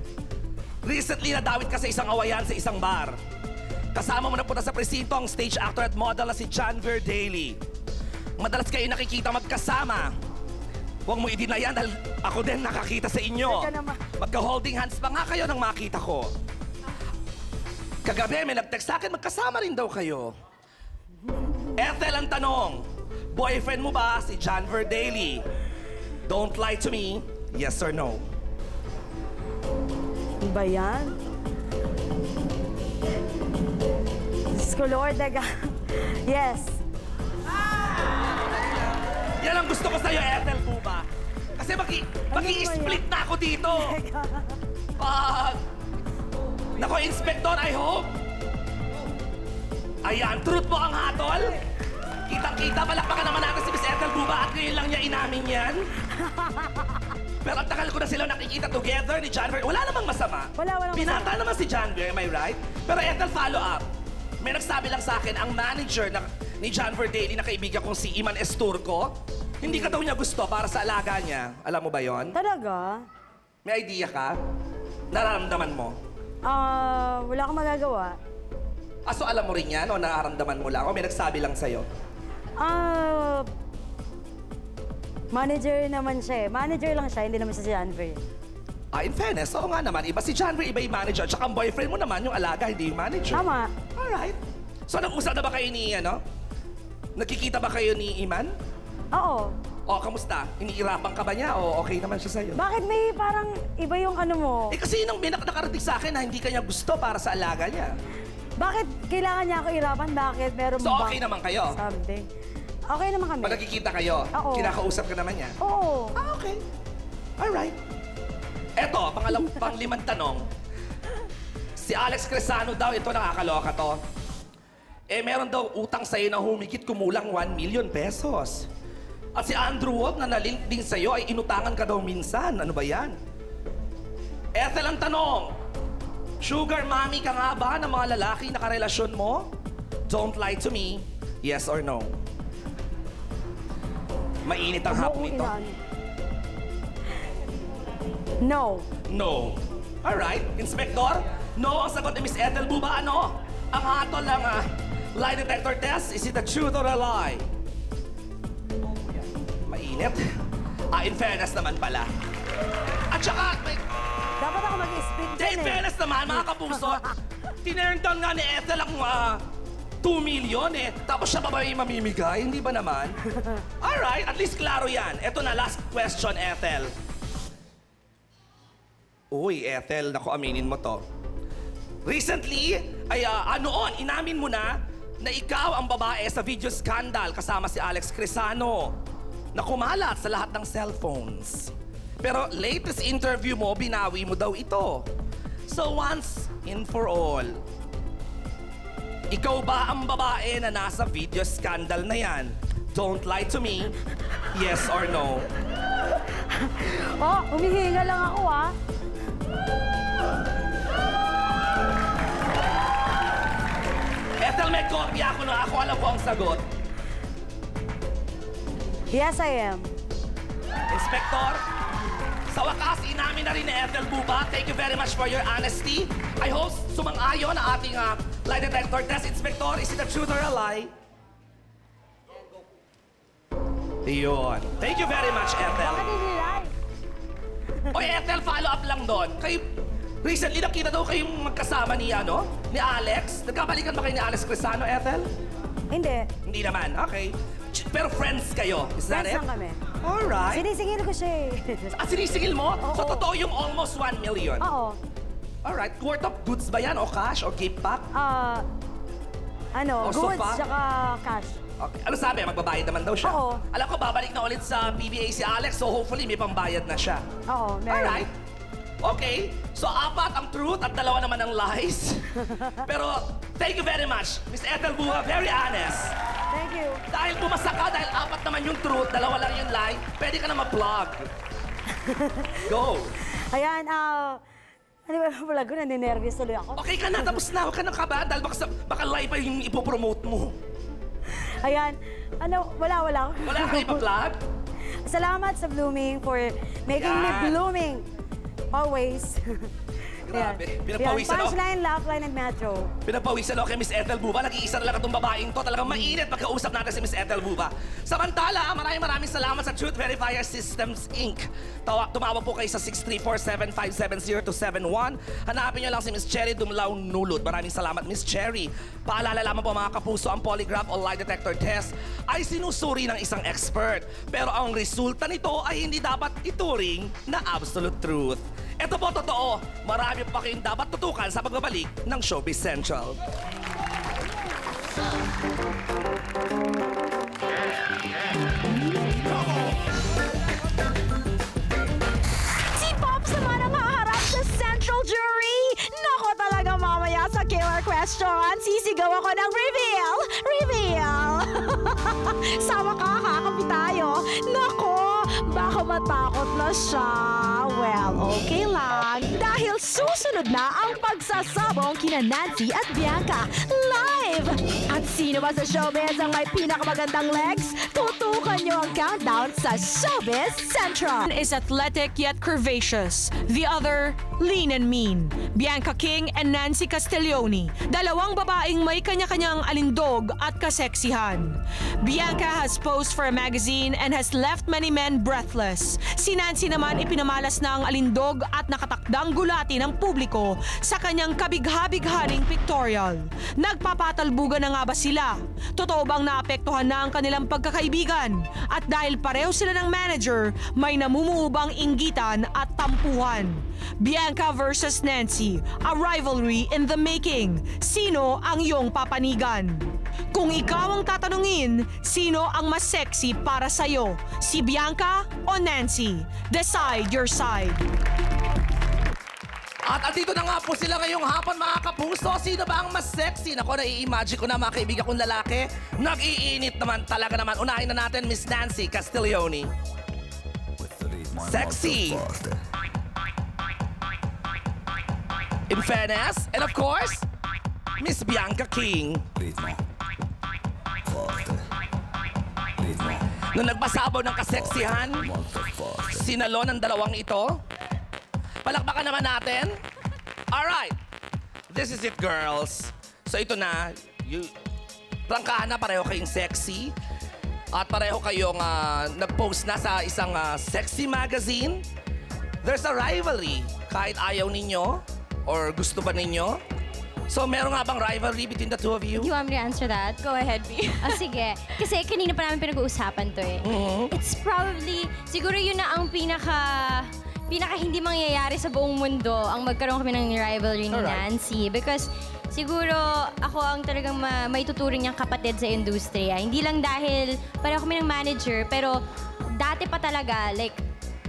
Recently, nadawit ka sa isang awayan sa isang bar. Kasama mo na punta sa presinto ang stage actor at model na si Janver Daly. Madalas kayo nakikita magkasama. Huwag mo i-deny yan dahil ako din nakakita sa inyo. Magka-holding hands pa nga kayo nang makita ko. Kagabi, may nag-text sa akin, magkasama rin daw kayo. Ethel ang tanong, boyfriend mo ba si Janver Daly? Don't lie to me, yes or no? Ano ba yan? Diyos ko, Lord, yes. Yan ang gusto ko sa'yo, Ethel Buba. Kasi magi-split na ako dito. Nako, Inspector, I hope. Ayan, truth mo ang hatol. Kitang-kita, palakpakan naman natin si Miss Ethel Buba at ngayon lang niya inamin yan. Pero ang tagal ko na sila nakikita together ni Janver. Wala namang masama. Walang Binata naman si Janver, am I right? Pero Ethel, follow up. May nagsabi lang sa akin, ang manager ni Janver Daily na kaibigan kong si Iman Esturco, hindi ka daw niya gusto para sa alaga niya. Alam mo ba yon? Talaga? May idea ka? Nararamdaman mo? Wala akong magagawa. So alam mo rin yan o nararamdaman mo lang o may nagsabi lang sa'yo? Manager naman siya eh. Manager lang siya, hindi naman siya si Janver. In fairness, oo nga naman. Iba si Janver, iba yung manager. Tsaka ang boyfriend mo naman, yung alaga, hindi yung manager. Tama. Alright. So nag-usap na ba kayo ni, Nagkikita ba kayo ni Iman? Oo. O, kamusta? Iniirapan ka ba niya o okay naman siya sa'yo? Bakit may parang iba yung ano mo? Kasi nung nakarating sa akin na hindi ka niya gusto para sa alaga niya. Bakit kailangan niya ako irapan? Bakit? Meron So okay naman kayo? Something. Okay naman kami. Pag nagkikita kayo, Oo. kinakausap ka naman niya? Oo. Okay. Alright. Eto, pang-limang tanong. Si Alex Cresano daw, ito nakakaloka to. Meron daw utang sa'yo na humigit kumulang 1 million pesos. At si Andrew Walt na nalink din sa'yo ay inutangan ka daw minsan. Ano ba yan? Ethel ang tanong. Sugar mommy ka nga ba ng mga lalaki na karelasyon mo? Don't lie to me. Yes or no? Mainit ang hapon nito. No. No. Alright. Inspector? No ang sagot ni Miss Ethel Buba. Ano? Ang hatol ng lie detector test. Is it the truth or a lie? Mainit. In fairness naman pala. At saka, dapat ako mag-split dyan in fairness naman, mga kapuso. Tinurn down nga ni Ethel ang 2 million eh. Tapos siya pa ba yung mamimigay? Hindi ba naman? Alright, at least klaro yan. Ito na, last question, Ethel. Uy, Ethel, naku, aminin mo to. Recently, noon, inamin mo na ikaw ang babae sa video scandal kasama si Alex Cresano na kumalat sa lahat ng cellphones. Pero latest interview mo, binawi mo daw ito. So once and for all, ikaw ba ang babae na nasa video scandal na yan? Don't lie to me. Yes or no? Humihinga lang ako Ethel, may kopya ako na ako alam ko ang sagot. Yes, I am. Inspector, sa wakas, inamin na rin ni Ethel Buba. Thank you very much for your honesty. I hope sumang-ayon ang ating lie detector test. Inspector, is it a truth or a lie? Yun. Thank you very much, Ethel. Bakit hindi lie? Oy, Ethel, follow up lang doon. Recently, nakita daw kayong magkasama ni Alex. Nagkabalikan ba kayo ni Alex Cresano, Ethel? Hindi. Hindi naman, okay. Pero friends kayo, is that it? Friends lang kami. Alright. Sinisingil ko siya sinisingil mo? Oo. So, totoo yung almost 1 million? Oo. Alright. Worth of goods ba yan? O cash? O gift pack? O Goods sofa? tsaka cash. Okay. Ano sabi? Magbabayad naman daw siya? Oo. Alam ko, babalik na ulit sa PBA si Alex, so hopefully may pambayad na siya. Oo, meron. Alright. Okay. So, 4 ang truth at 2 naman ang lies. Pero, thank you very much. Miss Ethel Buba, very honest. Thank you. Dahil bumasa ka, dahil 4 naman yung truth, 2 lang yung lie, pwede ka na ma-vlog. Go. Ayan, ano ba vlog ko? Naninervyos tuloy ako. Okay ka na, tapos na. Huwag ka nang kabahan dahil baka live pa yung ipopromote mo. Ayan, wala. Wala kang ipa-vlog? Salamat sa Blooming for making me blooming. Always. Grabe. Pinapawisan ako. Punchline, laugh line, and metro. Pinapawisan ako kay Miss Ethel Buba. Nag-iisa na lang itong babaeng to. Talagang mainit pagkausap natin si Miss Ethel Buba. Samantala, maraming salamat sa Truth Verifier Systems, Inc. Tumawag po kayo sa 634-757-0271. Hanapin nyo lang si Miss Cherry Dumlao Nulod. Maraming salamat, Miss Cherry. Paalala lamang po mga kapuso, ang polygraph o lie detector test ay sinusuri ng isang expert. Pero ang resulta nito ay hindi dapat ituring na absolute truth. Ito po totoo, marami pa kayong dapat tutukan sa pagbabalik ng Showbiz Central. Sama ka, kakapit tayo. Nako, baka matakot na siya. Well, okay lang. Dahil susunod na ang pagsasabong kina Nancy at Bianca live. At sino ba sa showbiz ang may pinakamagandang legs? Tutukan niyo ang countdown sa Showbiz Central. One is athletic yet curvaceous. The other, lean and mean. Bianca King and Nancy Castiglione. Dalawang babaeng may kanya-kanyang alindog at kaseksihan. Bianca has posed for a magazine and has left many men breathless. Si Nancy naman ipinamalas na ang alindog at nakatakdang gulati ng publiko sa kanyang kabigha-bighaning pictorial. Nagpapatalbugan na nga ba sila? Totoo bang naapektuhan na ang kanilang pagkakaibigan? At dahil pareho sila ng manager, may namumuhubang inggitan at tampuhan. Bianca versus Nancy, a rivalry in the making. Sino ang iyong papanigan? Kung ikaw ang tatanungin, sino ang mas sexy para sa'yo? Si Bianca o Nancy? Decide your side. At andito na nga po sila ngayong hapon, mga kapuso. Sino ba ang mas sexy? Nako, nai-imagine ko na mga kaibigan kong lalaki. Nag-iinit naman talaga naman. Unahin na natin, Miss Nancy Castiglione. Sexy. In fairness, and of course, Miss Bianca King. Nung nagpasabaw ng kaseksihan, sinalo ng dalawang ito. Palakpakan naman natin. Alright. This is it, girls. So ito na. Prangkahan na, pareho kayong sexy. At pareho kayong nag-post na sa isang sexy magazine. There's a rivalry. Kahit ayaw ninyo or gusto ba ninyo. So meron nga bang rivalry between the two of you? You want me to answer that? Go ahead, B. Sige. Kasi kanina pa namin pinag-uusapan to eh. It's probably, siguro yun na ang pinaka hindi mangyayari sa buong mundo ang magkaroon kami ng rivalry ni Nancy. Because siguro ako ang talagang may tuturing niyang kapatid sa industriya. Hindi lang dahil pareho kami ng manager, pero dati pa talaga, like,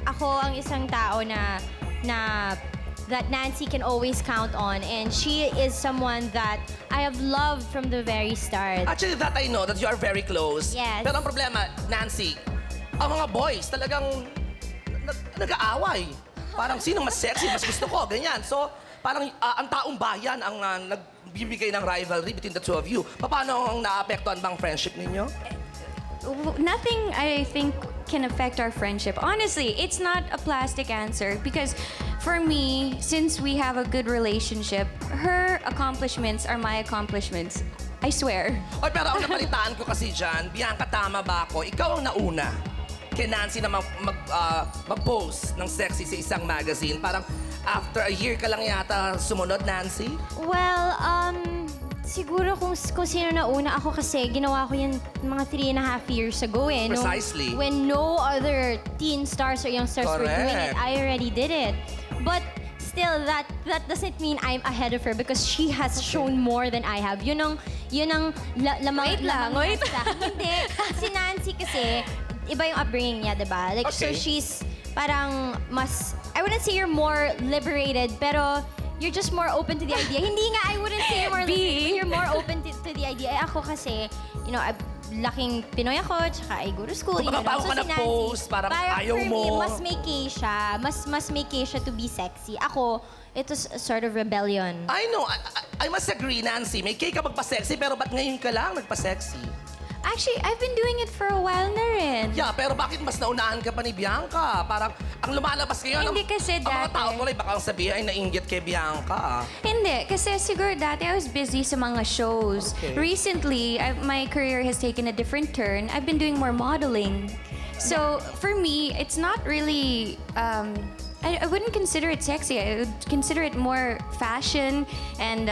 ako ang isang tao na that Nancy can always count on. And she is someone that I have loved from the very start. Actually, that I know, that you are very close. Yes. Pero ang problema, Nancy, ang mga boys talagang nag-aaway. Parang sino mas sexy, mas gusto ko, ganyan. So, parang ang taong bayan ang nagbibigay ng rivalry between the two of you. Paano ang naapektuhan bang friendship ninyo? Nothing, I think, can affect our friendship. Honestly, it's not a plastic answer because for me, since we have a good relationship, her accomplishments are my accomplishments. I swear. Oy, pero ang napalitaan ko kasi dyan, Bianca, tama ba ako? Ikaw ang nauna kay Nancy na mag-post ng sexy sa isang magazine. Parang after a year ka lang yata sumunod, Nancy? Well, siguro kung sino na una ako kasi ginawa ko yan mga 3.5 years ago eh. Precisely. When no other teen stars or young stars were doing it, I already did it. But still, that doesn't mean I'm ahead of her because she has shown more than I have. Yun ang lamang Wait sa akin. Hindi. Si Nancy kasi, iba yung upbringing niya, diba? Like, so she's parang mas, I wouldn't say you're more liberated, pero you're just more open to the idea. Hindi nga, I wouldn't say you're more liberated, you're more open to the idea. Eh, ako kasi, you know, laking Pinoy ako, tsaka I go to school. Kung bago ka na-post, parang ayaw mo. For me, mas may kay siya. Mas may kay siya to be sexy. Ako, it's a sort of rebellion. I know. I must agree, Nancy. May kay ka magpa-sexy, pero ba't ngayon ka lang nagpa-sexy? Actually, I've been doing it for a while na rin. Yeah, pero bakit mas naunahan ka pa ni Bianca? Parang ang lumalabas ngayon, Hindi kasi ang mga dati. tao tuloy baka ang sabihin ay nainggit kay Bianca. Hindi, kasi siguro dati I was busy sa mga shows. Okay. Recently, my career has taken a different turn. I've been doing more modeling. So, for me, it's not really... I wouldn't consider it sexy. I would consider it more fashion and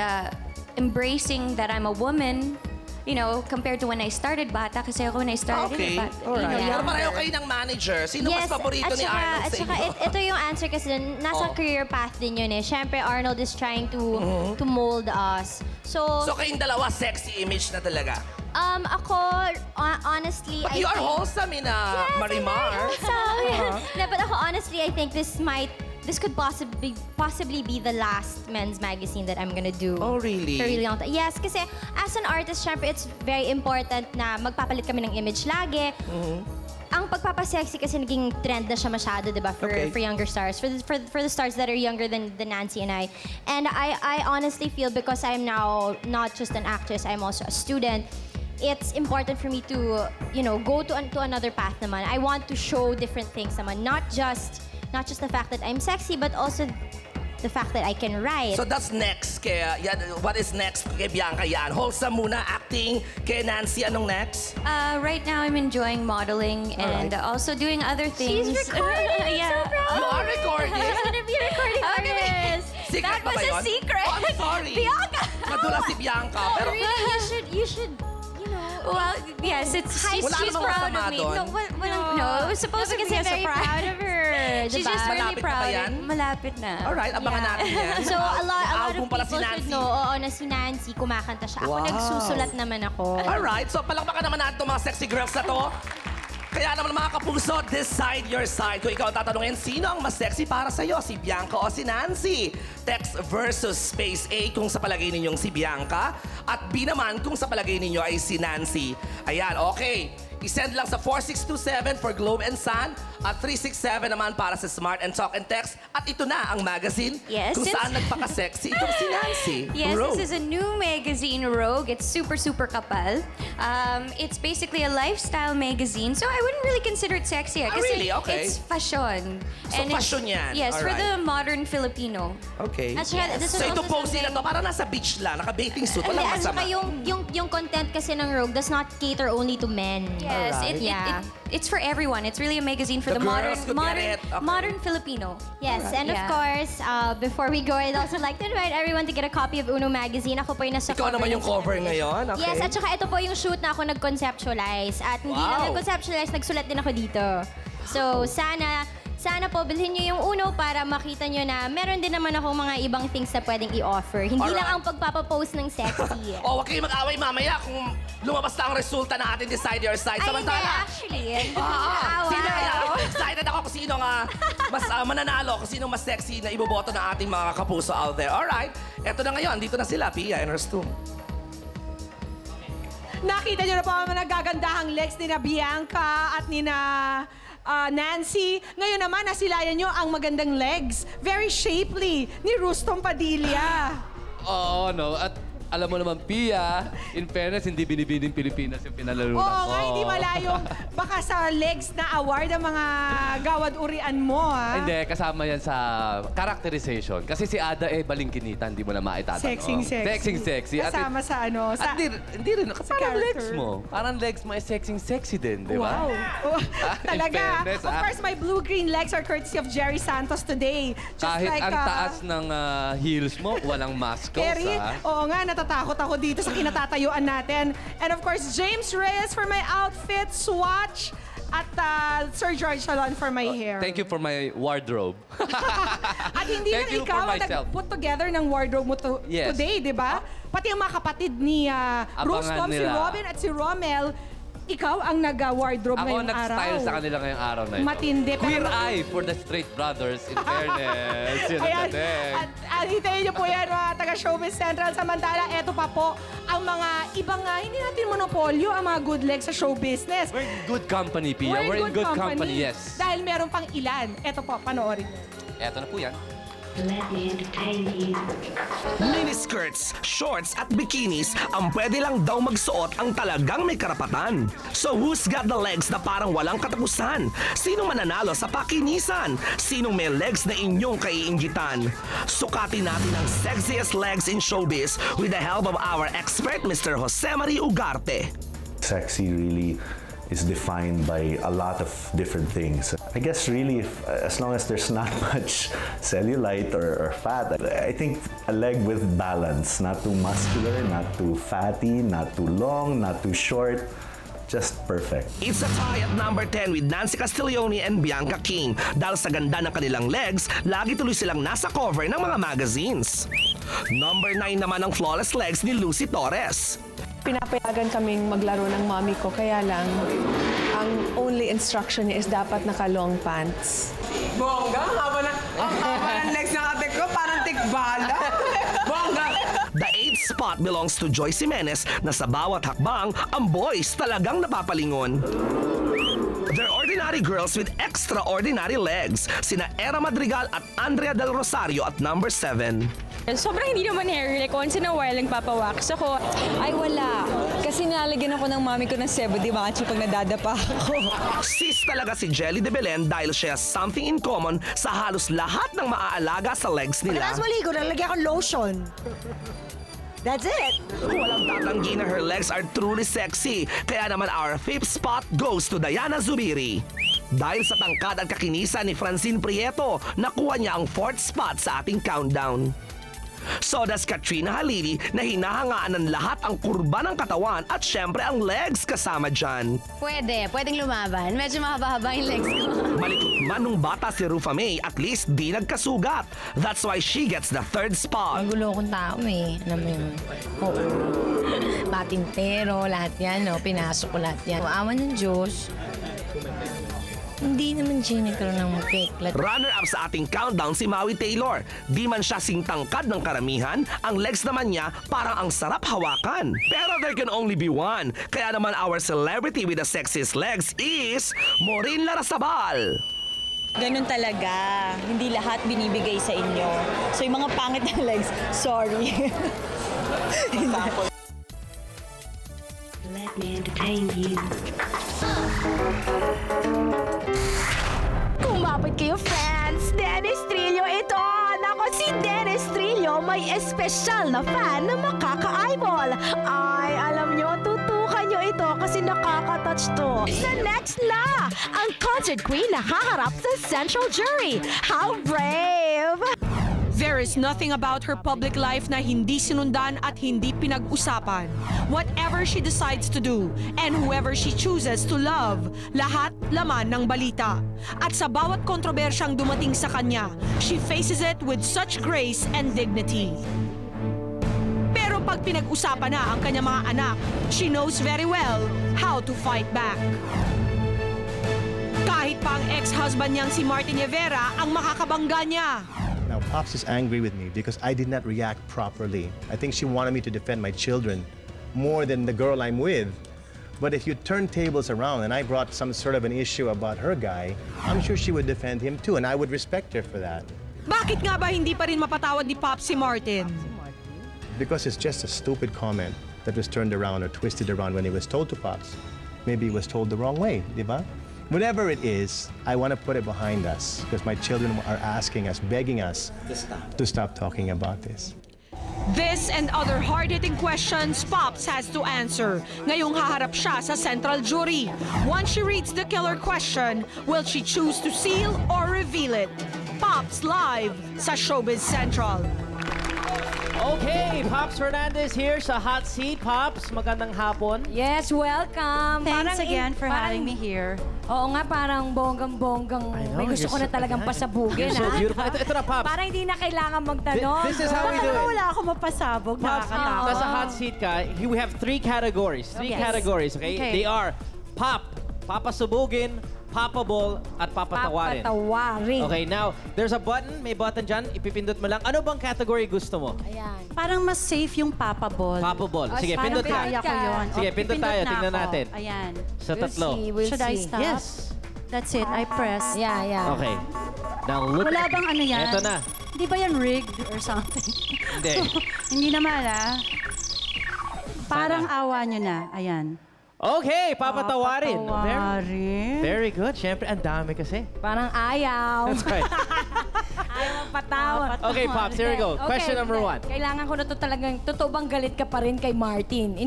embracing that I'm a woman. You know, compared to when I started bata, kasi ako when I started Okay, bata. alright. You know, Pero pareho kayo ng manager. Sino mas paborito ni Arnold sa inyo? ito yung answer kasi nasa career path din yun eh. Siyempre, Arnold is trying to mold us. So kayong dalawa, sexy image na talaga. Ako, honestly, But you are wholesome in Marimar. No, but ako, honestly, I think this might this could possibly be the last men's magazine that I'm gonna do. Oh, really? For a really long time. Yes, kasi as an artist, syempre, it's very important na magpapalit kami ng image lagi. Ang pagpapasexy kasi naging trend na siya masyado, di ba? For younger stars. For the stars that are younger than Nancy and I. And I honestly feel because I'm now not just an actress, I'm also a student, it's important for me to, you know, go to another path naman. I want to show different things naman. Not just the fact that I'm sexy, but also the fact that I can write. So that's next. What is next kay Bianca yan? Wholesome muna, acting. Kay Nancy, anong next? Right now, I'm enjoying modeling and also doing other things. She's recording! Yeah. So proud! You are recording? She's gonna be recording artist! Secret That ba was ba a yun? secret! Oh, I'm sorry. Bianca! Madula si Bianca. Pero Really, you should, well, yes, she's proud of me. No, supposed to be very proud of her. She's just really proud. Malapit na. Alright, abangan natin yan. So, a lot of Album pala people si should Nancy. know, na si Nancy, kumakanta siya. Ako Wow. nagsusulat naman ako. Alright, so palakpakan naman natin itong mga sexy girls na to. Kaya naman mga kapuso, decide your side. Kung ikaw tatanungin, sino ang mas sexy para sa'yo? Si Bianca o si Nancy? Text versus space A kung sa palagay ninyong si Bianca at B naman kung sa palagay ninyo ay si Nancy. Ayan, okay. I-send lang sa 4627 for Globe and Sun at 367 naman para sa Smart and Talk and Text. At ito na ang magazine kung saan nagpaka-sexy itong si Nancy. Yes, Rogue. this is a new magazine, Rogue. It's super kapal. It's basically a lifestyle magazine, so I wouldn't really consider it sexy. Really? Okay. It's fashion. So fashion yan? Yes, for Alright. the modern Filipino. Okay. At saka, this is So ito also posing na to, para nasa beach lang, naka-bathing suit, And walang at saka masama. yung content kasi ng Rogue does not cater only to men. Yes, Alright. it's for everyone. It's really a magazine for The the, girls could get it. Okay. modern Filipino. Yes, and of course, before we go, I'd also like to invite everyone to get a copy of Uno Magazine. Ako po yung nasa Ikaw cover. naman yung cover ngayon? Okay. Yes, at saka ito po yung shoot na ako nag-conceptualize. At hindi lang nag-conceptualize, nagsulat din ako dito. So, sana po bilhin nyo yung Uno para makita nyo na meron din naman ako mga ibang things na pwedeng i-offer. Hindi lang ang pagpapapost ng sexy. Huwag kayong mag-away mamaya kung lumabas na ang resulta ng ating Decide Your Side. Samantala, actually. Sino kaya? Excited ako kung sino nga mas mananalo, kung sino mas sexy na iboboto ng ating mga kapuso out there. Alright, eto na ngayon. Dito na sila, Pia and Rustum. Nakita niyo na po ang nagagandahang legs ni na Bianca at ni na Nancy. Ngayon naman, nasilayan niyo ang magandang legs. Very shapely ni Rustom Padilla. Oo, no. At alam mo naman, Pia, in fairness, hindi binibining Pilipinas yung pinalalunan ko. Oo nga, hindi malayong baka sa legs na award ang mga gawad-urian mo, ha? Hindi, kasama yan sa characterization. Kasi si Ada balingkinita, hindi mo na maitatanong. Sexy. Kasama sa ano? At hindi rin, kasi parang legs mo. Parang legs mo ay sexy din, di ba? Wow. Talaga. fairness, Of course, my blue-green legs are courtesy of Jerry Santos today. Just Kahit like, ang taas ng heels mo, walang muscles, Kerry, oo nga, natatakot ako dito sa kinatatayuan natin. And of course, James Reyes for my outfit, swatch, at Sir George Salon for my hair. Thank you for my wardrobe. At hindi Thank lang you ikaw for ang myself. nag-put together ng wardrobe mo Yes. today, di ba? Pati ang mga kapatid ni Rustom, si nila. Robin at si Rommel, ikaw ang nag-wardrobe Ako ngayong nag-style araw. sa kanila ngayong araw na ito. Matindi. Queer pero- eye for the straight brothers, in fairness. Yun ang Ayan. dating. At hintayin niyo po yan, mga taga-Showbiz Central. Samantala, eto pa po ang mga ibang, hindi natin monopolyo, ang mga good legs sa show business. We're in good company, Pia. We're in good company, yes. Dahil meron pang ilan. Eto po, panoorin niyo. Eto na po yan. Miniskirts, shorts at bikinis ang pwede lang daw magsuot ang talagang may karapatan. So who's got the legs na parang walang katapusan? Sinong mananalo sa pakinisan? Sinong may legs na inyong kaiinggitan? Sukatin natin ang sexiest legs in showbiz with the help of our expert, Mr. Jose Marie Ugarte. Sexy really is defined by a lot of different things. I guess really, as long as there's not much cellulite or fat, I think a leg with balance, not too muscular, not too fatty, not too long, not too short, just perfect. It's a tie at number 10 with Nancy Castiglione and Bianca King. Dahil sa ganda ng kanilang legs, lagi tuloy silang nasa cover ng mga magazines. Number 9 naman ang flawless legs ni Lucy Torres. Pinapayagan kaming maglaro ng mommy ko, kaya lang, ang only instruction niya is dapat naka-long pants. Bongga, haba na. Ang haba ng legs ng ate ko, parang tikbala. Bongga! The 8th spot belongs to Joy Jimenez na sa bawat hakbang, ang boys talagang napapalingon. They're ordinary girls with extraordinary legs. Sina Era Madrigal at Andrea Del Rosario at number 7. Sobrang hindi naman hairy. Like, once in a while, nagpapawax ako. Ay, wala. Kasi nalagyan ako ng mami ko ng sebo, di ba? Pag nadadapa ako. Sis talaga si Jelly de Belen dahil siya has something in common sa halos lahat ng maaalaga sa legs nila. Pagkatapos maligo, nalagyan ko lotion. That's it. Walang tatanggi na her legs are truly sexy. Kaya naman our 5th spot goes to Diana Zubiri. Dahil sa tangkad at kakinisa ni Francine Prieto, nakuha niya ang 4th spot sa ating countdown. So does Katrina Halili na hinahangaan ng lahat ang kurba ng katawan at syempre ang legs kasama dyan. Pwedeng lumaban. Medyo mahaba-haba yung legs ko. Malikot man nung bata si Rufa May, at least di nagkasugat. That's why she gets the 3rd spot. Magulo akong tao eh. Alam mo yun. Oo. Batintero, lahat yan. No? Pinasok ko lahat yan. Awan ng Diyos. Hindi naman siya nagkaroon ng peklat. Runner-up sa ating countdown si Maui Taylor. Di man siya singtangkad ng karamihan, ang legs naman niya parang ang sarap hawakan. Pero there can only be one. Kaya naman our celebrity with the sexiest legs is Maureen Larrazabal. Ganun talaga. Hindi lahat binibigay sa inyo. So yung mga pangit na legs, sorry. Let me entertain you. Kumapit kayo, fans! Dennis Trillo ito! Nako, si Dennis Trillo may espesyal na fan na makaka-eyeball. Ay, alam nyo, tutukan nyo ito kasi nakaka-touch to. Sa next na, ang concert queen na haharap sa Central Jury. How brave! There is nothing about her public life na hindi sinundan at hindi pinag-usapan. Whatever she decides to do and whoever she chooses to love, lahat laman ng balita. At sa bawat kontrobersyang dumating sa kanya, she faces it with such grace and dignity. Pero pag pinag-usapan na ang kanyang mga anak, she knows very well how to fight back. Kahit pa ang ex-husband niyang si Martin Rivera ang makakabangga niya. Now, Pops is angry with me because I did not react properly. I think she wanted me to defend my children more than the girl I'm with. But if you turn tables around and I brought some sort of an issue about her guy, I'm sure she would defend him too, and I would respect her for that. Bakit nga ba hindi pa rin mapatawad ni Pops si Martin? Because it's just a stupid comment that was turned around or twisted around when he was told to Pops. Maybe he was told the wrong way, di ba? Whatever it is, I want to put it behind us because my children are asking us, begging us to stop talking about this. This and other hard-hitting questions Pops has to answer. Ngayong haharap siya sa Central Jury. Once she reads the killer question, will she choose to seal or reveal it? Pops live sa Showbiz Central. Okay, Pops Fernandez here sa Hot Seat. Pops, magandang hapon. Yes, welcome. Thanks again for having me here. Oo nga, parang bonggang-bonggang. May gusto ko na talagang pasabugin, You're so beautiful. Ito na, Pops. Parang hindi na kailangan magtanong. This is how we do it. Wala ako mapasabog. Pops, nasa Hot Seat ka, we have 3 categories. 3 categories, okay? They are Pop, papasubugin, Papabol, at papatawarin. Papatawarin. Okay, now, there's a button. May button dyan. Ipipindot mo lang. Ano bang category gusto mo? Ayan. Parang mas safe yung papabol. Papabol. Sige, pindot ka. Kaya ko yun. Sige, pindot tayo. Tingnan natin. Ayan. Sa tatlo. Should I stop? Yes. That's it. I press. Yeah. Okay. Now, look. Wala bang ano yan? Ito na. Hindi ba yan rigged or something? Hindi. Hindi naman, Parang awa nyo na. Ayan. Okay, papatawarin. Papatawarin. Very good. Siyempre, ang dami kasi. Parang ayaw. That's right. Ayaw magpatawad. Okay, Pops, here we go. Question number 1. Kailangan ko na to talagang, totoo bang galit ka pa rin kay Martin?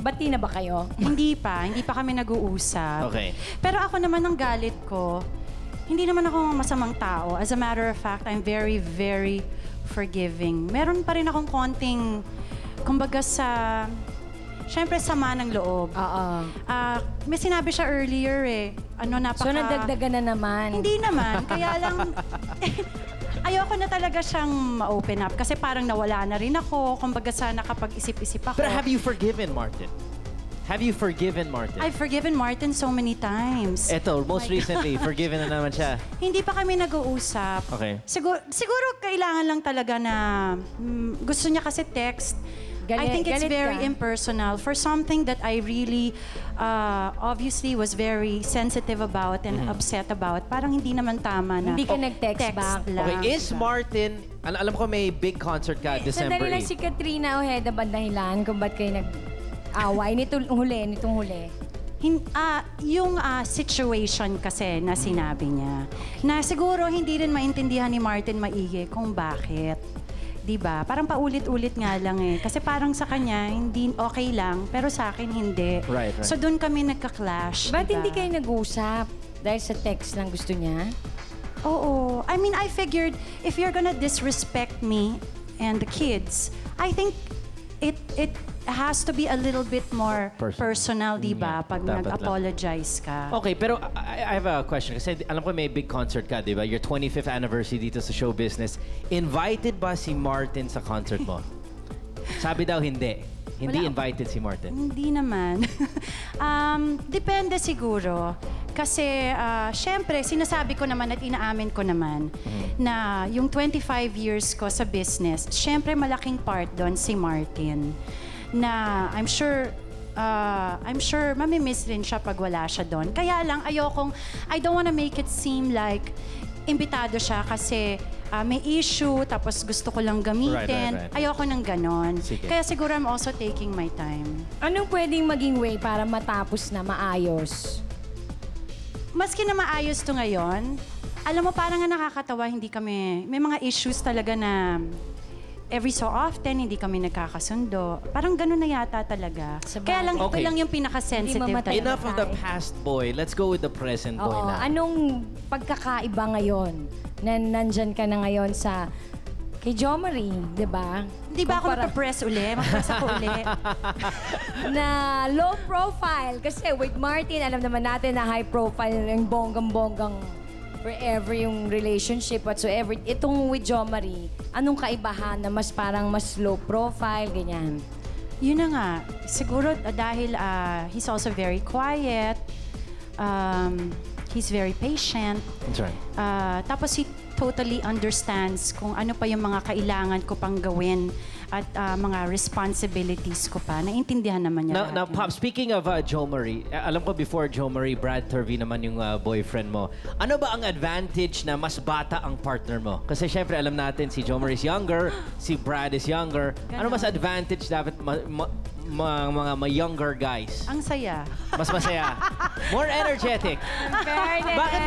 Bati na ba kayo? Hindi pa kami nag-uusap. Okay. Pero ako naman ang galit ko, hindi naman ako masamang tao. As a matter of fact, I'm very, very forgiving. Meron pa rin akong konting, kumbaga Siyempre, sama ng loob. May sinabi siya earlier So, nadagdagan na naman? Hindi naman. Kaya lang, ayoko na talaga siyang ma-open up. Kasi parang nawala na rin ako. Kumbaga sa nakapag-isip-isip ako. But have you forgiven Martin? Have you forgiven Martin? I've forgiven Martin so many times. Eto, most recently, forgiven na naman siya. Hindi pa kami nag-uusap. Okay. Siguro kailangan lang talaga na gusto niya kasi text. I think it's very impersonal for something that I really obviously was very sensitive about and upset about. Parang hindi naman tama na. Hindi ka nag-text back. Okay, is Martin, alam ko may big concert ka, December 8. Sandali lang si Katrina Ojeda ba dahilan kung ba't kayo nag-away nitong huli? Yung situation kasi na sinabi niya, na siguro hindi rin maintindihan ni Martin maigi kung bakit. Diba? Parang paulit-ulit nga lang eh. Kasi parang sa kanya, hindi okay lang, pero sa akin hindi. Right. So doon kami nagka-clash. Ba't diba? hindi kayo nag-usap? Dahil sa text lang gusto niya? Oo. I mean, I figured if you're gonna disrespect me and the kids, I think it has to be a little bit more personal, diba? Pag nag-apologize ka. Okay, pero I have a question. Kasi alam ko may big concert ka, diba? Your 25th anniversary dito sa show business. Invited ba si Martin sa concert mo? Sabi daw hindi. Hindi invited si Martin. Hindi naman. Depende siguro. Kasi, syempre, sinasabi ko naman at inaamin ko naman na yung 25 years ko sa business, syempre malaking part doon si Martin. Na I'm sure mamimiss rin siya pag wala siya doon. Kaya lang, I don't wanna make it seem like imbitado siya kasi may issue, tapos gusto ko lang gamitin. Right. Ayoko nang ganon. Sige. Kaya siguro I'm also taking my time. Anong pwedeng maging way para matapos na maayos? Maski na maayos to ngayon, alam mo, parang nga nakakatawa, may mga issues talaga na every so often, hindi kami nagkakasundo. Parang ganun na yata talaga. Kaya lang, ito lang yung pinaka-sensitive talaga. Enough of the past boy. Let's go with the present boy na. Anong pagkakaiba ngayon na nandyan ka na ngayon sa kay Jo Marie, di ba? Hindi ba ako magpa-press uli? Mag-press ako uli. Na low profile. Kasi with Martin, alam naman natin na high profile yung bonggang-bonggang forever yung relationship whatsoever. Itong with Jo Marie, anong kaibahan na mas low profile, ganyan? Yun na nga. Siguro dahil he's also very quiet. He's very patient. That's right. Tapos he totally understands kung ano pa yung mga kailangan ko pang gawin at mga responsibilities ko pa. Naintindihan naman niya. Now, Pop, speaking of Jo Marie, alam ko before Jo Marie, Brad Turvey naman yung boyfriend mo. Ano ba ang advantage na mas bata ang partner mo? Kasi syempre alam natin si Jo Marie is younger, si Brad is younger. Ano mas advantage dapat mga younger guys? Ang saya. Mas masaya. More energetic. Bakit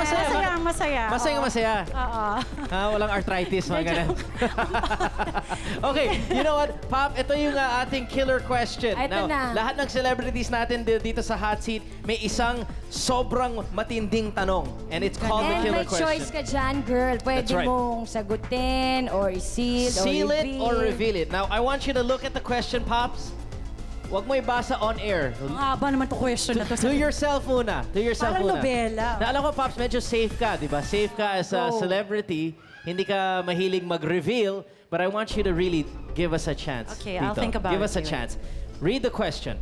masaya? Masaya. Oo. Walang arthritis, mga ganun. Okay, you know what? Pop, ito yung ating killer question. Ito na. Lahat ng celebrities natin dito sa hot seat, may isang sobrang matinding tanong. And it's called the killer question. May choice ka dyan, girl. Pwede mong sagutin or seal it or reveal it. Now, I want you to look at the question, Pops. Huwag mo ibasa on air. Ang haba naman to question na to. To yourself muna. Parang nobela. Na alam ko, Pops, medyo safe ka, di ba? Safe ka as a celebrity. Hindi ka mahilig mag-reveal. But I want you to really give us a chance. Okay, I'll think about it. Give us a chance. Read the question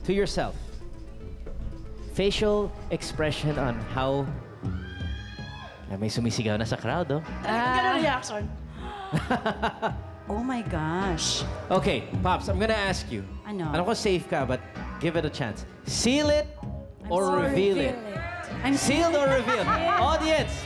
to yourself. Facial expression on how... May sumisigaw na sa crowd, oh. Ganun reaction. Oh my gosh. Okay, Pops, I'm gonna ask you. Ano? Alam ko safe ka, but give it a chance. Seal it or reveal it? Sealed or revealed? Audience!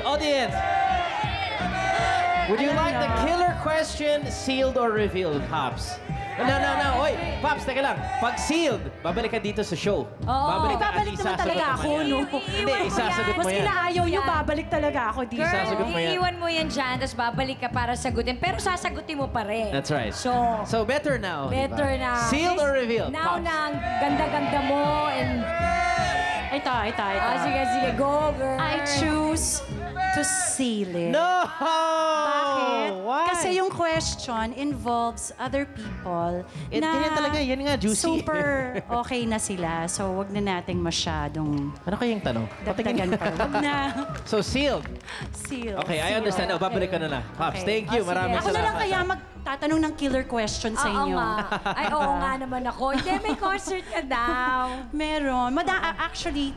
Would you like the killer question, sealed or revealed, Pops? No. Oy, Pops, teka lang. Pag sealed, babalik ka dito sa show. Babalik naman talaga ako, no? Hindi, isasagot mo Maski yan. na ayaw nyo, babalik talaga ako dito. Isasagot mo yan. Iiwan mo yan dyan, tapos babalik ka para sagutin. Pero sasagutin mo pa rin. That's right. So better now. Better diba? now. Sealed or revealed, Now Pops? na ang ganda-ganda mo and... Ito. Sige, go, girl. I choose to seal it. No! Bakit? Why? Kasi yung question involves other people Ganyan talaga, yan nga, juicy. super okay na sila. So, wag na nating masyadong Ano kayang tanong? dagdagan pa. Wag na. So, sealed. Seal. Okay, I understand. Babalik ka na na. Pops, thank you. Maraming Ako na lang salamat. kaya magtatanong ng killer question sa inyo. Ay, oo nga naman ako. Hindi, may concert ka daw. Meron. Actually,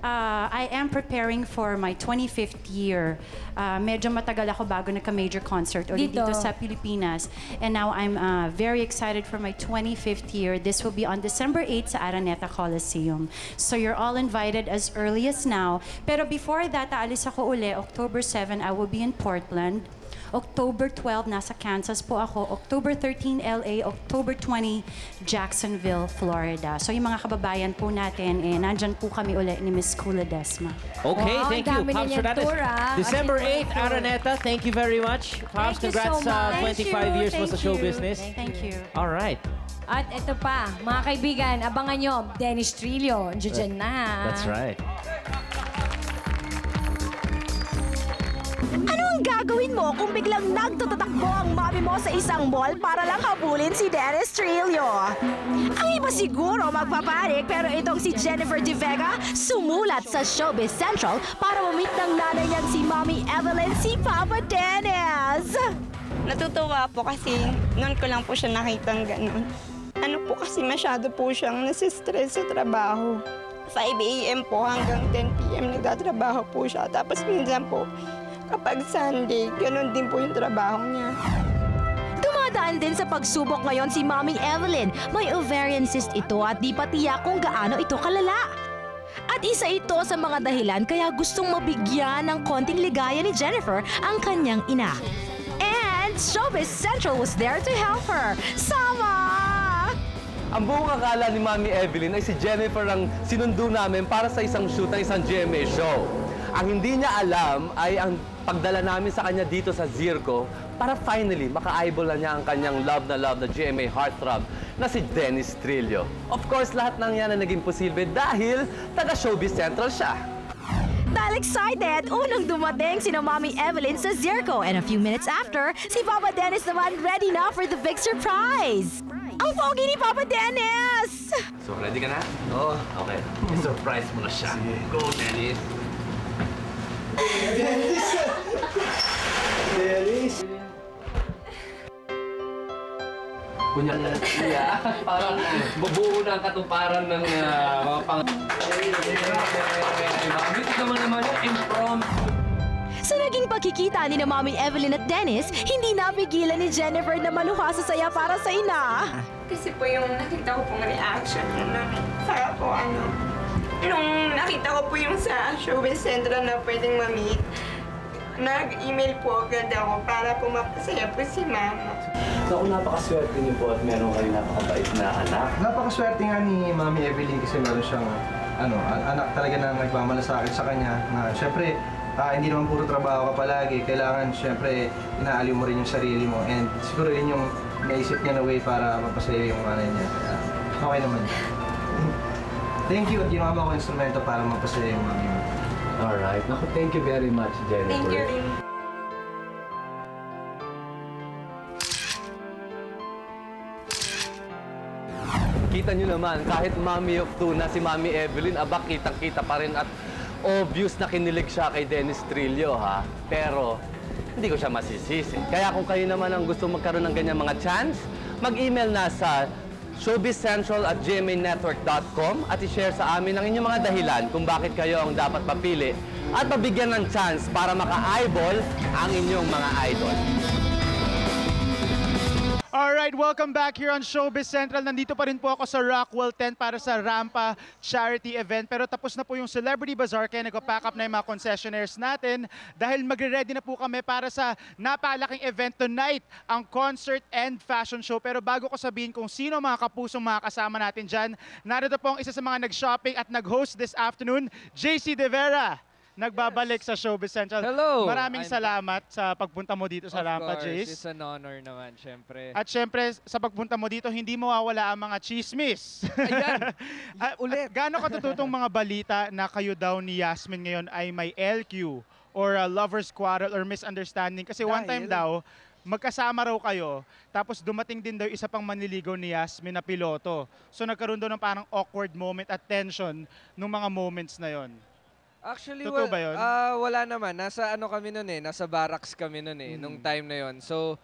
I am preparing for my 25th year. Medyo matagal ako bago nagka-major concert ulit dito sa Pilipinas. And now I'm very excited for my 25th year. This will be on December 8 sa Araneta Coliseum. So you're all invited as early as now. Pero before that, aalis ako uli. October 7, I will be in Portland. October 12, nasa Kansas po ako. October 13, LA. October 20, Jacksonville, Florida. So yung mga kababayan po natin, nandyan po kami ulit ni Miss Kula Desma. Okay, thank you, Pops Fernandez. December 8, Araneta, thank you very much. Pops, congrats sa 25 years mo sa show business. Thank you. All right. At ito pa, mga kaibigan, abangan nyo, Dennis Trillo. Diyan na. That's right. Ano ang gagawin mo kung biglang nagtatatakbo ang mami mo sa isang mall para lang habulin si Dennis Trillo? Ang iba siguro magpapanik pero itong si Jennifer De Vega sumulat sa Showbiz Central para mamit ng nanay niyang si Mommy Evelyn si Papa Dennis. Natutuwa po kasi noon ko lang po siya nakitang ganun. Ano po kasi masyado po siyang nasistress sa trabaho. 5 a.m. po hanggang 10 p.m. nagtatrabaho po siya. Tapos minsan po, kapag Sunday, ganun din po yung trabaho niya. Dumadaan din sa pagsubok ngayon si Mommy Evelyn. May ovarian cyst ito at di pa tiyak kung gaano ito kalala. At isa ito sa mga dahilan kaya gustong mabigyan ng konting ligaya ni Jennifer ang kanyang ina. And Showbiz Central was there to help her. Sama! Ang buong akala ni Mommy Evelyn ay si Jennifer ang sinundo namin para sa isang shoot ng isang GMA show. Ang hindi niya alam ay ang pagdala namin sa kanya dito sa Zirco para finally maka-eyeball na niya ang kanyang love na GMA heartthrob na si Dennis Trillo. Of course, lahat ng yan na naging posible dahil taga-Showbiz Central siya. Dahil excited, unang dumating si Mommy Evelyn sa Zirco and a few minutes after, si Papa Dennis naman ready na for the big surprise. Ang pogi ni Papa Dennis! So, ready ka na? Oo. Okay. I-surprise mo na siya. Go, Dennis! Dennis! Dennis! Kunyang parang mabuo na ang katuparan ng mga pang... Mami, ito naman yung impromptu. Sa naging pagkikita ni na Mommy Evelyn at Dennis, hindi napigilan ni Jennifer na maluha sa saya para sa ina. Kasi po yung nakita ko pong reaction niya nun. Saka po nung nakita ko po yung sa Showbiz Central na pwedeng ma-meet, nag-email po agad ako para po mapasaya po si Mama. Naku, napakaswerte niyo po at meron kayong napakabait na anak. Napakaswerte nga ni Mami Evelyn kasi meron siyang anak talaga na nagmamalasakit sa kanya. Na syempre, hindi naman puro trabaho ka palagi. Kailangan syempre inaaliw mo rin yung sarili mo. And siguro yun yung naisip niya na way para mapasaya yung nanay niya. Kaya okay naman. Thank you at ginawa mo ako instrumento para mapasaya yung mami mo. Alright. Naku, thank you very much, Jennifer. Thank you rin. Kita nyo naman, kahit Mommy of Two na si Mommy Evelyn, aba, kitang-kita pa rin at obvious na kinilig siya kay Dennis Trillo, ha? Pero, hindi ko siya masisisi. Kaya kung kayo naman ang gusto magkaroon ng ganyan mga chance, mag-email na sa showbizcentral@gmanetwork.com at i-share sa amin ang inyong mga dahilan kung bakit kayo ang dapat papili at mabigyan ng chance para maka-eyeball ang inyong mga idol. Alright, welcome back here on Showbiz Central. Nandito pa rin po ako sa Rockwell 10 para sa Rampa charity event. Pero tapos na po yung Celebrity Bazaar kaya nagpa-pack up na yung mga concessionaires natin dahil magre-ready na po kami para sa napakalaking event tonight, ang concert and fashion show. Pero bago ko sabihin kung sino mga kapusong mga kasama natin dyan, narito po ang isa sa mga nag-shopping at nag-host this afternoon, JC De Vera. Nagbabalik sa Showbiz Central. Hello! Maraming salamat sa pagpunta mo dito sa Rampa, Jace. It's an honor naman, syempre. At syempre, sa pagpunta mo dito, hindi mawawala ang mga chismis. Ayan! Ulit! Gaano katututong mga balita na kayo daw ni Yasmin ngayon ay may LQ or a lover's quarrel or misunderstanding? Kasi one time daw, magkasama raw kayo, tapos dumating din daw isa pang manliligaw ni Yasmin na piloto. So nagkaroon daw ng parang awkward moment at tension nung mga moments na yon. Actually, totoo ba yun? Wala naman. Nasa ano kami nun nasa barracks kami nun nung time na yon. So,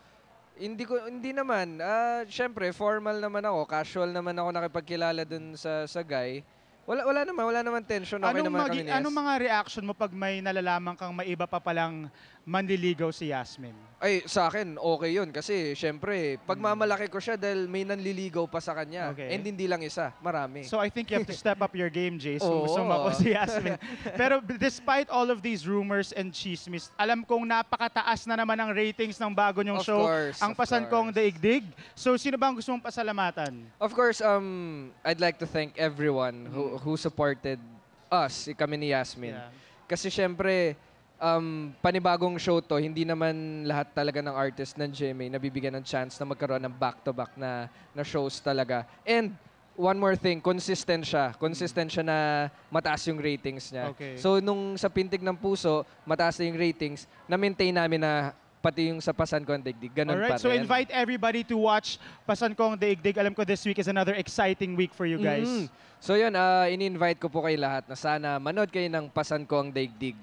Hindi naman. Siyempre, formal naman ako. Casual naman ako nakipagkilala dun sa guy. Wala naman tension. Okay naman kami ni Yes. Anong mga reaction mo pag may nalalaman kang may iba pa palang manliligaw si Yasmin? Ay, sa akin, okay yun. Kasi, syempre, pagmamalaki ko siya dahil may nanliligaw pa sa kanya. Okay. And hindi lang isa, marami. So I think you have to step up your game, Jay. So Oo. gusto mo si Yasmin. Pero despite all of these rumors and chismis, alam kong napakataas na naman ang ratings ng bago niyong Of show, course, ang of Pasan Kong Daigdig. So sino ba ang gusto mong pasalamatan? Of course, I'd like to thank everyone who supported us, kami ni Yasmin. Yeah. Kasi syempre, panibagong show to, hindi naman lahat talaga ng artist ng GMA nabibigyan ng chance na magkaroon ng back-to-back na shows talaga. And one more thing, consistent siya. Consistent siya na mataas yung ratings niya. Okay. So nung sa Pintig ng Puso, mataas na yung ratings, na-maintain namin na pati yung sa Pasan Kong Daigdig, ganun pa Alright, so rin. invite everybody to watch Pasan Kong Daigdig. Alam ko this week is another exciting week for you guys. So yun, ini-invite ko po kayo lahat na sana manood kayo ng Pasan Kong Daigdig.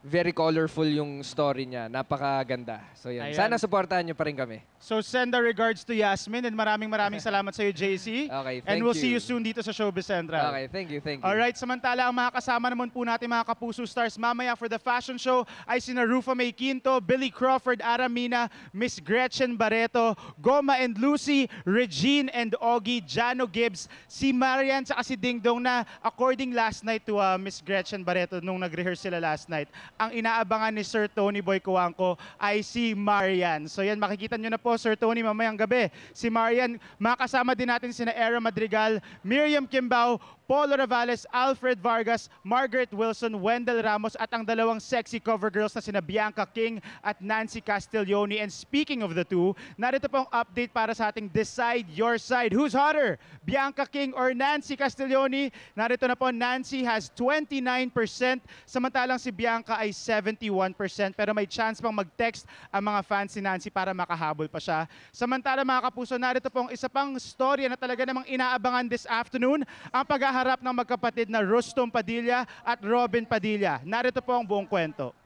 Very colorful yung story niya. Napakaganda. So yun, Ayan. sana supportahan niyo pa rin kami. So send our regards to Yasmin and maraming salamat sa iyo, JC. Okay, And thank we'll see you you. soon dito sa Showbiz Central. Okay, thank you. Alright, samantala ang mga kasama naman po natin mga Kapuso Stars mamaya for the fashion show ay sina Rufa May Quinto, Billy Crawford, Aramina, Miss Gretchen Barreto, Goma and Lucy, Regine and Ogie, Jano Gibbs, si Marian at si Ding Dong na according last night to Miss Gretchen Barreto nung nag-rehearse sila last night, ang inaabangan ni Sir Tony Boy Cuangco ay si Marian. So yan, makikita nyo na po Sir Tony mamayang gabi. Si Marian, makasama din natin sina Era Madrigal, Miriam Kimbao, Polo Ravales, Alfred Vargas, Margaret Wilson, Wendell Ramos at ang dalawang sexy cover girls na sina Bianca King at Nancy Castiglione. And speaking of the two, narito pong update para sa ating Decide Your Side. Who's hotter? Bianca King or Nancy Castiglione? Narito na po, Nancy has 29%, samantalang si Bianca ay 71%. Pero may chance pang mag-text ang mga fans ni Nancy para makahabol pa siya. Samantala mga Kapuso, narito pong isa pang storya na talaga namang inaabangan this afternoon, ang paghaharap ng magkapatid na Rustom Padilla at Robin Padilla. Narito po ang buong kwento.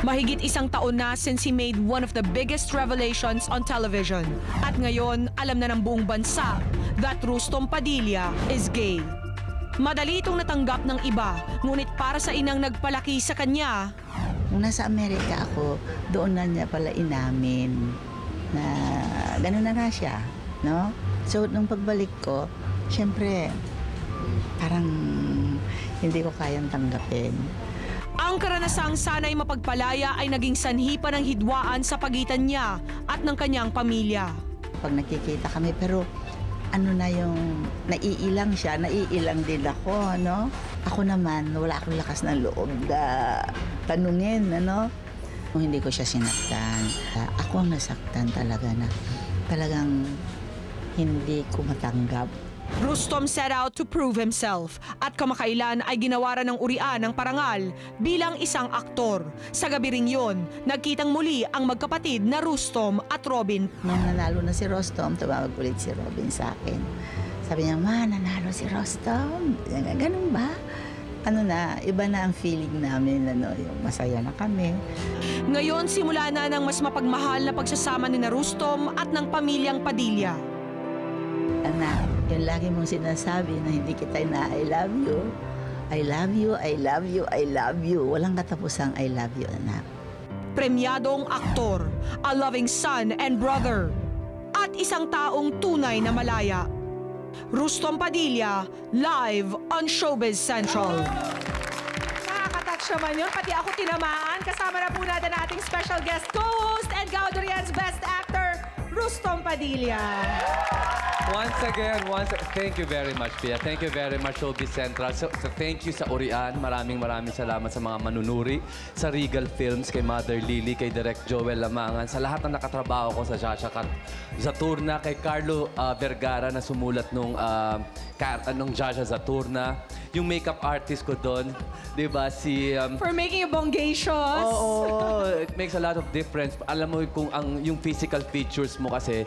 Mahigit isang taon na since he made one of the biggest revelations on television. At ngayon, alam na ng buong bansa that Rustom Padilla is gay. Madali itong natanggap ng iba, ngunit para sa inang nagpalaki sa kanya, nung nasa Amerika ako, doon na niya pala inamin na gano'n na nga siya, no? So, nung pagbalik ko, syempre, parang hindi ko kayang tanggapin. ang karanasang sanay mapagpalaya ay naging sanhi pa ng hidwaan sa pagitan niya at ng kanyang pamilya. Pag nakikita kami, pero ano na yung naiilang siya, naiilang din ako, no? Ako naman, wala akong lakas ng loob na tanungin, ano? Kung hindi ko siya sinaktan, ako ang nasaktan talaga na talagang hindi ko matanggap. Rustom set out to prove himself at kamakailan ay ginawaran ng urian ng parangal bilang isang aktor. Sa gabi ring yun, nagkitang muli ang magkapatid na Rustom at Robin. Nung nanalo na si Rustom, tumawag ulit si Robin sa akin. Sabi niya, "Ma, nanalo si Rustom." Ganun ba? Ano na, iba na ang feeling namin, ano, yung masaya na kami. Ngayon, simula na ng mas mapagmahal na pagsasama ni na Rustom at ng pamilyang Padilla. Anak, yung lagi mong sinasabi na hindi kita na I love you. I love you, I love you, I love you. Walang katapusang I love you, anak. Premyadong aktor, a loving son and brother, at isang taong tunay na malaya. Rustom Padilla, live on Showbiz Central. Nakaka-touch naman yun. Pati ako tinamaan. Kasama na po natin ating special guest co-host and Gaudrian's Best Actor, Rustom Padilla. Once again, thank you very much, Pia. Thank you very much, Showbiz Central. So thank you sa Urian. Maraming salamat sa mga manunuri, sa Regal Films, kay Mother Lily, kay Direk Joel Lamangan, sa lahat na nakatrabaho ko sa Jaja Zaturna, kay Carlo Vergara na sumulat nung Jaja Zaturna. Yung makeup artist ko doon, di ba, si... For making you bongacious. Oo, it makes a lot of difference. Alam mo kung yung physical features mo kasi,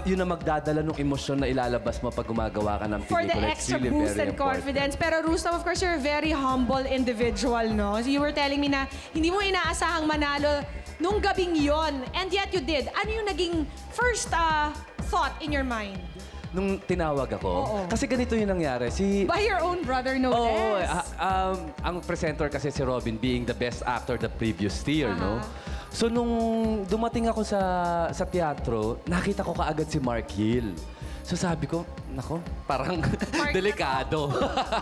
yun na magdadala ng emosyon na ilalabas mo pag gumagawa ka ng For the pelikula. extra boost and confidence. Pero Rustom, of course, you're a very humble individual, no? So you were telling me na hindi mo inaasahang manalo nung gabing yon, and yet you did, ano yung naging first thought in your mind? Nung tinawag ako, kasi ganito yung nangyari. By your own brother, no less. Ang presenter kasi si Robin being the best actor the previous year, no? So nung dumating ako sa teatro, nakita ko kaagad si Mark Hill. So sabi ko, nako, parang delikado.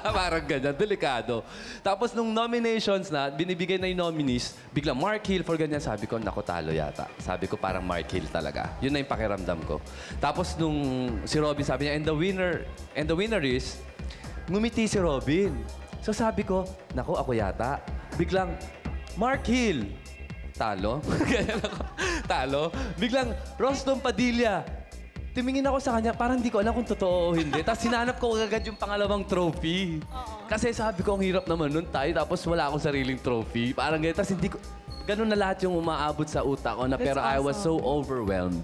Parang ganyan, delikado. Tapos nung nominations na, binibigay na yung nominees, biglang Mark Hill for ganyan. Sabi ko, nako, talo yata. Sabi ko, parang Mark Hill talaga. Yun na yung pakiramdam ko. Tapos nung si Robin sabi niya, and the winner is, ngumiti si Robin. So sabi ko, nako, ako yata. Biglang, Mark Hill. Talo. Ganyan ako. Talo. Biglang, Rostom Padilla. Tumingin ako sa kanya, parang hindi ko alam kung totoo o hindi. Tapos sinanap ko agad yung pangalawang trophy. Kasi sabi ko, ang hirap naman nun tayo, tapos wala akong sariling trophy. Parang ganyan. Tapos hindi ko... Ganun na lahat yung umaabot sa utak ko na pero I was so overwhelmed.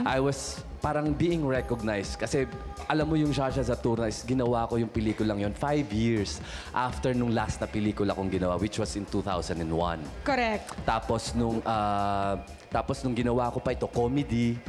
I was parang being recognized. Kasi alam mo yung Shasha Zaturna is ginawa ko yung pelikulang yon 5 years after nung last na pelikula kong ginawa, which was in 2001. Correct. Tapos nung ginawa ko pa ito, comedy.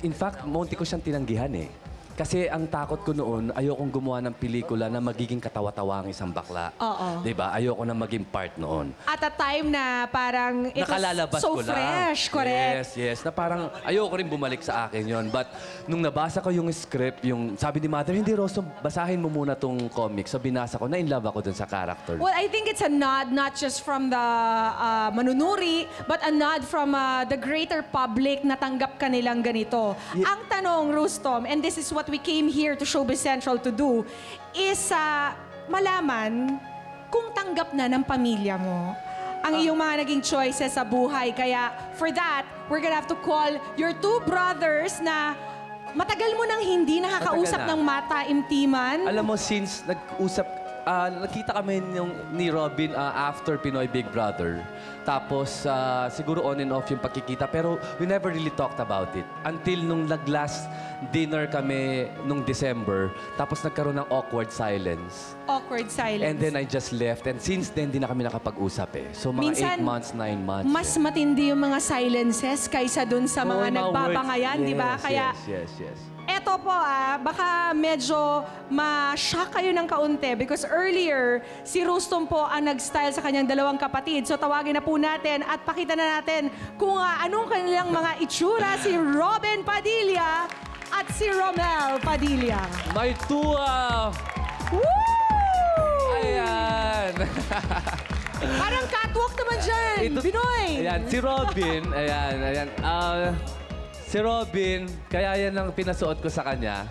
In fact, munti ko siyang tinanggihan eh. Kasi ang takot ko noon, ayokong gumawa ng pelikula na magiging katawa-tawa ang isang bakla. Oo. Diba? Ayoko na maging part noon. At a time na parang it Nakalalabas was so ko lang. fresh, correct? Yes. Na parang ayoko rin bumalik sa akin yon. But nung nabasa ko yung script, yung sabi ni Mother, hindi Rosso, basahin mo muna tong comic. So binasa ko, na-inlove ako dun sa character. Well, I think it's a nod not just from the manunuri, but a nod from the greater public na tanggap ka nilang ganito. Ang tanong, Rustom, and this is what we came here to Showbiz Central to do, is malaman kung tanggap na ng pamilya mo ang iyong mga naging choices sa buhay. Kaya for that, we're gonna have to call your two brothers na matagal mo nang hindi nakakausap ng mataimtiman. Alam mo, since nakita kami ni Robin after Pinoy Big Brother. Tapos siguro on and off yung pagkikita. Pero we never really talked about it. Until nung nag-last dinner kami nung December. Tapos nagkaroon ng awkward silence. Awkward silence. And then I just left. And since then, di na kami nakapag-usap eh. So mga Minsan, 8 months, 9 months. Mas matindi yung mga silences kaysa dun sa mga nagbabangayan, di ba? Kaya Yes. eto po baka medyo ma-shock kayo ng kaunti because earlier, si Rustom po ang nag-style sa kanyang dalawang kapatid. So tawagin na po natin at pakita na natin kung anong kanilang mga itsura si Robin Padilla at si Romel Padilla. May tuwa! Woo! Ayan! Parang catwalk naman dyan, Binoy! Ayan, si Robin, ayan. Si Robin, kaya yan ang pinasuot ko sa kanya.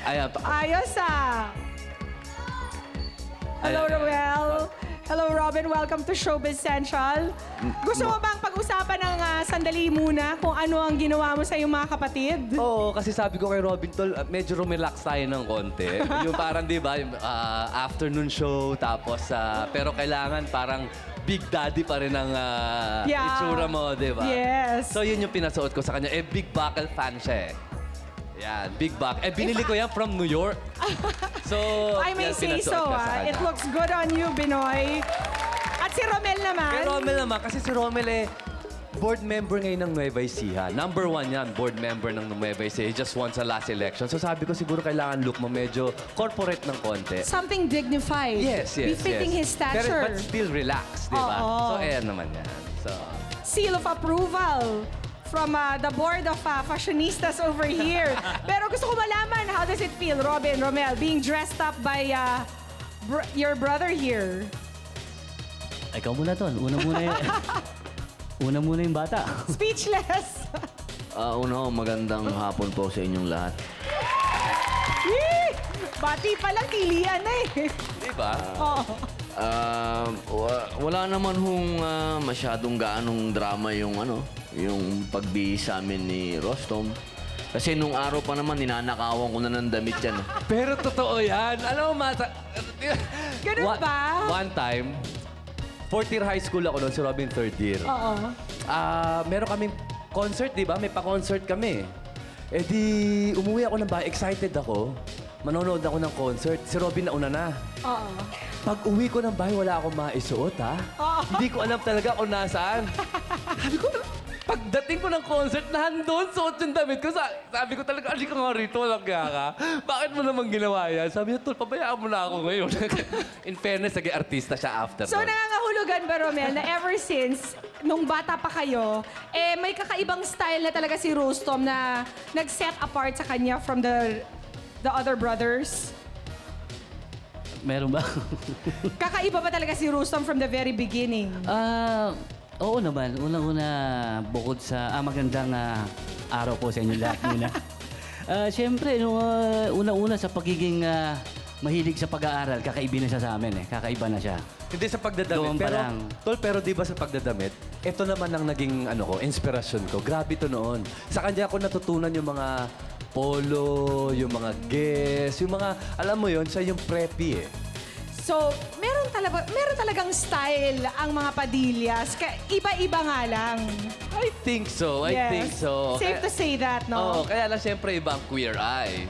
Ayan. Ayos Hello, Romel. Hello, Robin. Welcome to Showbiz Central. Gusto mo bang pag-usapan ng sandali muna kung ano ang ginawa mo sa iyong mga kapatid? Oo, kasi sabi ko kay Robin, tol, medyo rumelax tayo ng konti. Yung parang, di ba, afternoon show, tapos, pero kailangan parang Big Daddy pa rin ang itsura mo, di ba? Yes. So, yun yung pinasuot ko sa kanya. Big Buckle fan siya eh. Yan, Big Buck. Binili ko yan from New York. So, I may yan, say pinasuot so, ko sa kanya. It looks good on you, Binoy. At si Romel naman. Kay Romel naman, kasi si Romel board member ngayon ng Nueva Ecija. Number 1 yan, board member ng Nueva Ecija. He just won sa last election. So sabi ko siguro kailangan look mo medyo corporate ng konti. Something dignified. Yes. Befitting his stature. But still relaxed, di ba? So ayan naman yan. So, seal of approval from the board of fashionistas over here. Pero gusto ko malaman, how does it feel, Robin, Romel, being dressed up by your brother here? Ikaw muna, Ton. Una muna yung bata. Speechless. Magandang hapon po sa inyong lahat. Bati pa lang, tilian na eh. Di ba? Oo. Wala naman hong masyadong gaanong drama yung pagbihis sa amin ni Rostom. Kasi nung araw pa naman, ninanakawan ko na ng damit yan. Pero totoo yan. Alam mo, Ganun ba? One time, fourth year high school ako noon, si Robin third year. Oo. Meron kaming concert, di ba? May pa-concert kami. Eh di, umuwi ako ng bahay. Excited ako. manonood ako ng concert. Si Robin nauna na. Oo. Pag uwi ko ng bahay, wala akong maisuot, ha? Hindi ko alam talaga kung nasaan. Sabi ko, pagdating ko ng concert, nandun, suot yung damit ko. Sabi ko talaga, ali ka nga rito, walang kaya ka. Bakit mo naman ginawa yan? Sabi niya, Tol, pabayaan mo na ako ngayon. In fairness, naging artista siya after. So nangangahulugan ba, Romel, na ever since, nung bata pa kayo, may kakaibang style na talaga si Rustom na nag-set apart sa kanya from the other brothers? Meron ba? Kakaiba ba talaga si Rustom from the very beginning? Oo naman. Unang-una, bukod sa magandang araw po sa inyo lahat muna. Siyempre, una-una sa pagiging mahilig sa pag-aaral, kakaiba na siya sa amin eh. Kakaiba na siya. Hindi sa pagdadamit. Doon pa Pero, lang. Tol, pero di ba sa pagdadamit, ito naman ang naging inspirasyon ko. Grabe to noon. Sa kanya ako natutunan yung mga polo, yung mga guess, yung mga, alam mo yon, siya yung preppy eh. So, meron talagang style ang mga Padillas. Iba-iba nga lang. I think so. I think so. Safe to say that, no? Oo, kaya lang siyempre iba ang queer eye.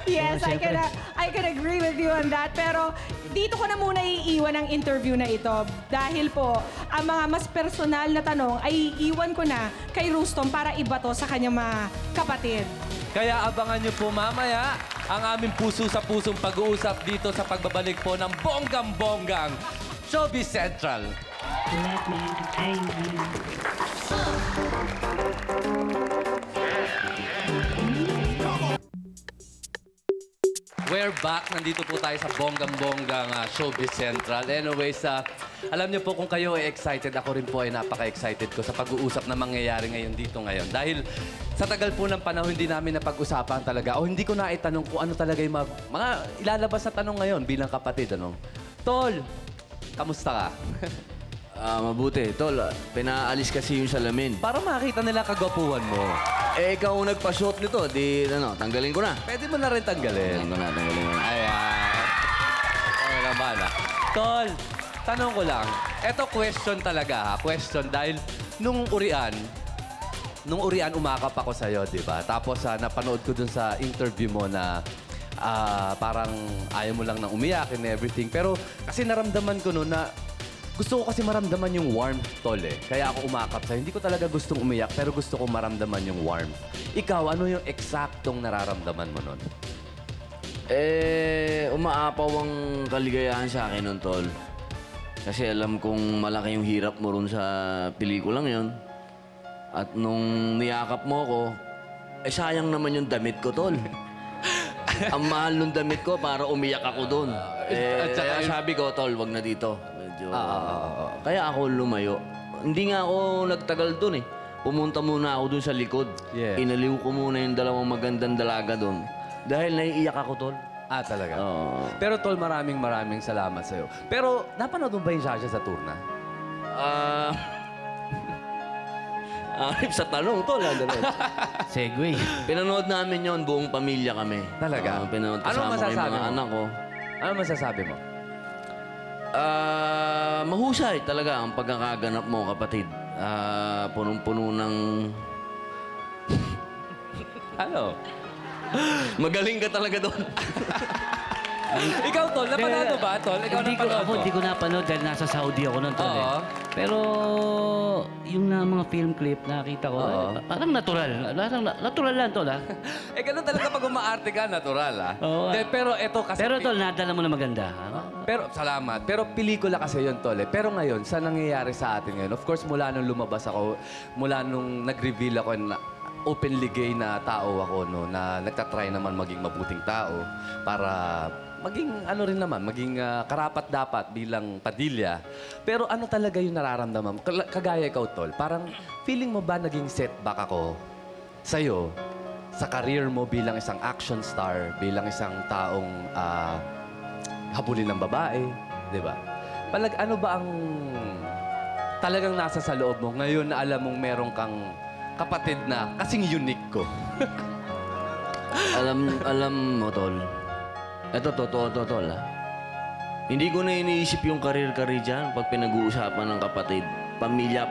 Yes, I can agree with you on that. Pero dito ko na muna iiwan ang interview na ito. Dahil po, ang mga mas personal na tanong ay iiwan ko na kay Rustom para ibato sa kanyang mga kapatid. Kaya abangan niyo po mamaya ang aming puso sa pusong pag-uusap dito sa pagbabalik po ng bonggang-bonggang Showbiz Central. Let me entertain you. We're back. Nandito po tayo sa bonggang-bonggang Showbiz Central. Anyways, alam niyo po kung kayo ay excited, ako rin po ay napaka-excited ko sa pag-uusap na mangyayari ngayon dito ngayon. Dahil sa tagal po ng panahon, hindi namin napag-usapan talaga o hindi ko na itanong kung ano talaga yung mga ilalabas na tanong ngayon bilang kapatid. Tol, kamusta ka? Mabuti. Tol, pinaalis kasi yung salamin. Para makita nila kagwapuhan mo. Ikaw ang nagpa-shoot nito. Di, tanggalin ko na. Pwede mo na rin tanggalin. Tanggalin ko na. Ayan. Okay lang ba na? Tol, tanong ko lang. Ito question talaga ha. Question dahil nung urian umakap ako sa'yo, di ba? Tapos napanood ko dun sa interview mo na parang ayaw mo lang nang umiyak and everything. Pero kasi naramdaman ko noon na gusto ko kasi maramdaman yung warmth, Tol eh. Kaya ako umakap sa'yo. Hindi ko talaga gustong umiyak, pero gusto ko maramdaman yung warmth. Ikaw, ano yung eksaktong nararamdaman mo nun? Umaapaw ang kaligayahan sa akin nun, Tol. Kasi alam kong malaki yung hirap mo ron sa pelikulang yon. At nung niyakap mo ko, sayang naman yung damit ko, Tol. Ang mahal nung damit ko para umiyak ako doon. Kaya sabi ko, Tol, wag na dito. Kaya ako lumayo. Hindi nga ako nagtagal doon eh. Pumunta muna ako doon sa likod. Inaliw ko muna yung dalawang magandang dalaga doon. Dahil naiiyak ako, Tol. Talaga? Pero Tol, maraming salamat sa'yo. Pero napanood mo ba yung Shasha sa tour na? Sa tanong, Tol. Segway. Pinanood namin yon, buong pamilya kami. Talaga? Pinanood kasama ko yung mga anak ko. Ano masasabi mo? Mahusay talaga ang pagkakaganap mo, kapatid. Punong-puno ng... Ano? Magaling ka talaga doon. Ikaw, Tol, napanood ba, Tol? Ikaw napanood mo? Hindi ko napanood dahil nasa Saudi ako nun, Tol. Pero yung mga film clip nakita ko, parang natural. Natural lang, Tol, ha? Ganun talaga pag umaarte ka, natural, ha? Pero eto kasi... Pero, Tol, nadala mo na maganda. Pero, salamat. Pero pelikula kasi yun, Tol. Pero ngayon, sa nangyayari sa atin ngayon, of course, mula nung lumabas ako, mula nung nag-reveal ako na openly gay na tao ako, no, na nagtatry naman maging mabuting tao para maging ano rin naman, maging karapat-dapat bilang Padilla. Pero ano talaga yung nararamdaman mo? Kagaya ikaw, Tol, parang feeling mo ba naging setback ako sa'yo sa career mo bilang isang action star, bilang isang taong habulin ng babae, di ba? Ano ba ang talagang nasa sa loob mo ngayon na alam mong meron kang kapatid na kasing unique ko? Alam mo, Tol. Ito, totoo, Tol, ha? Hindi ko na iniisip yung karir-karir dyan pag pinag-uusapan ng kapatid. Pamilya.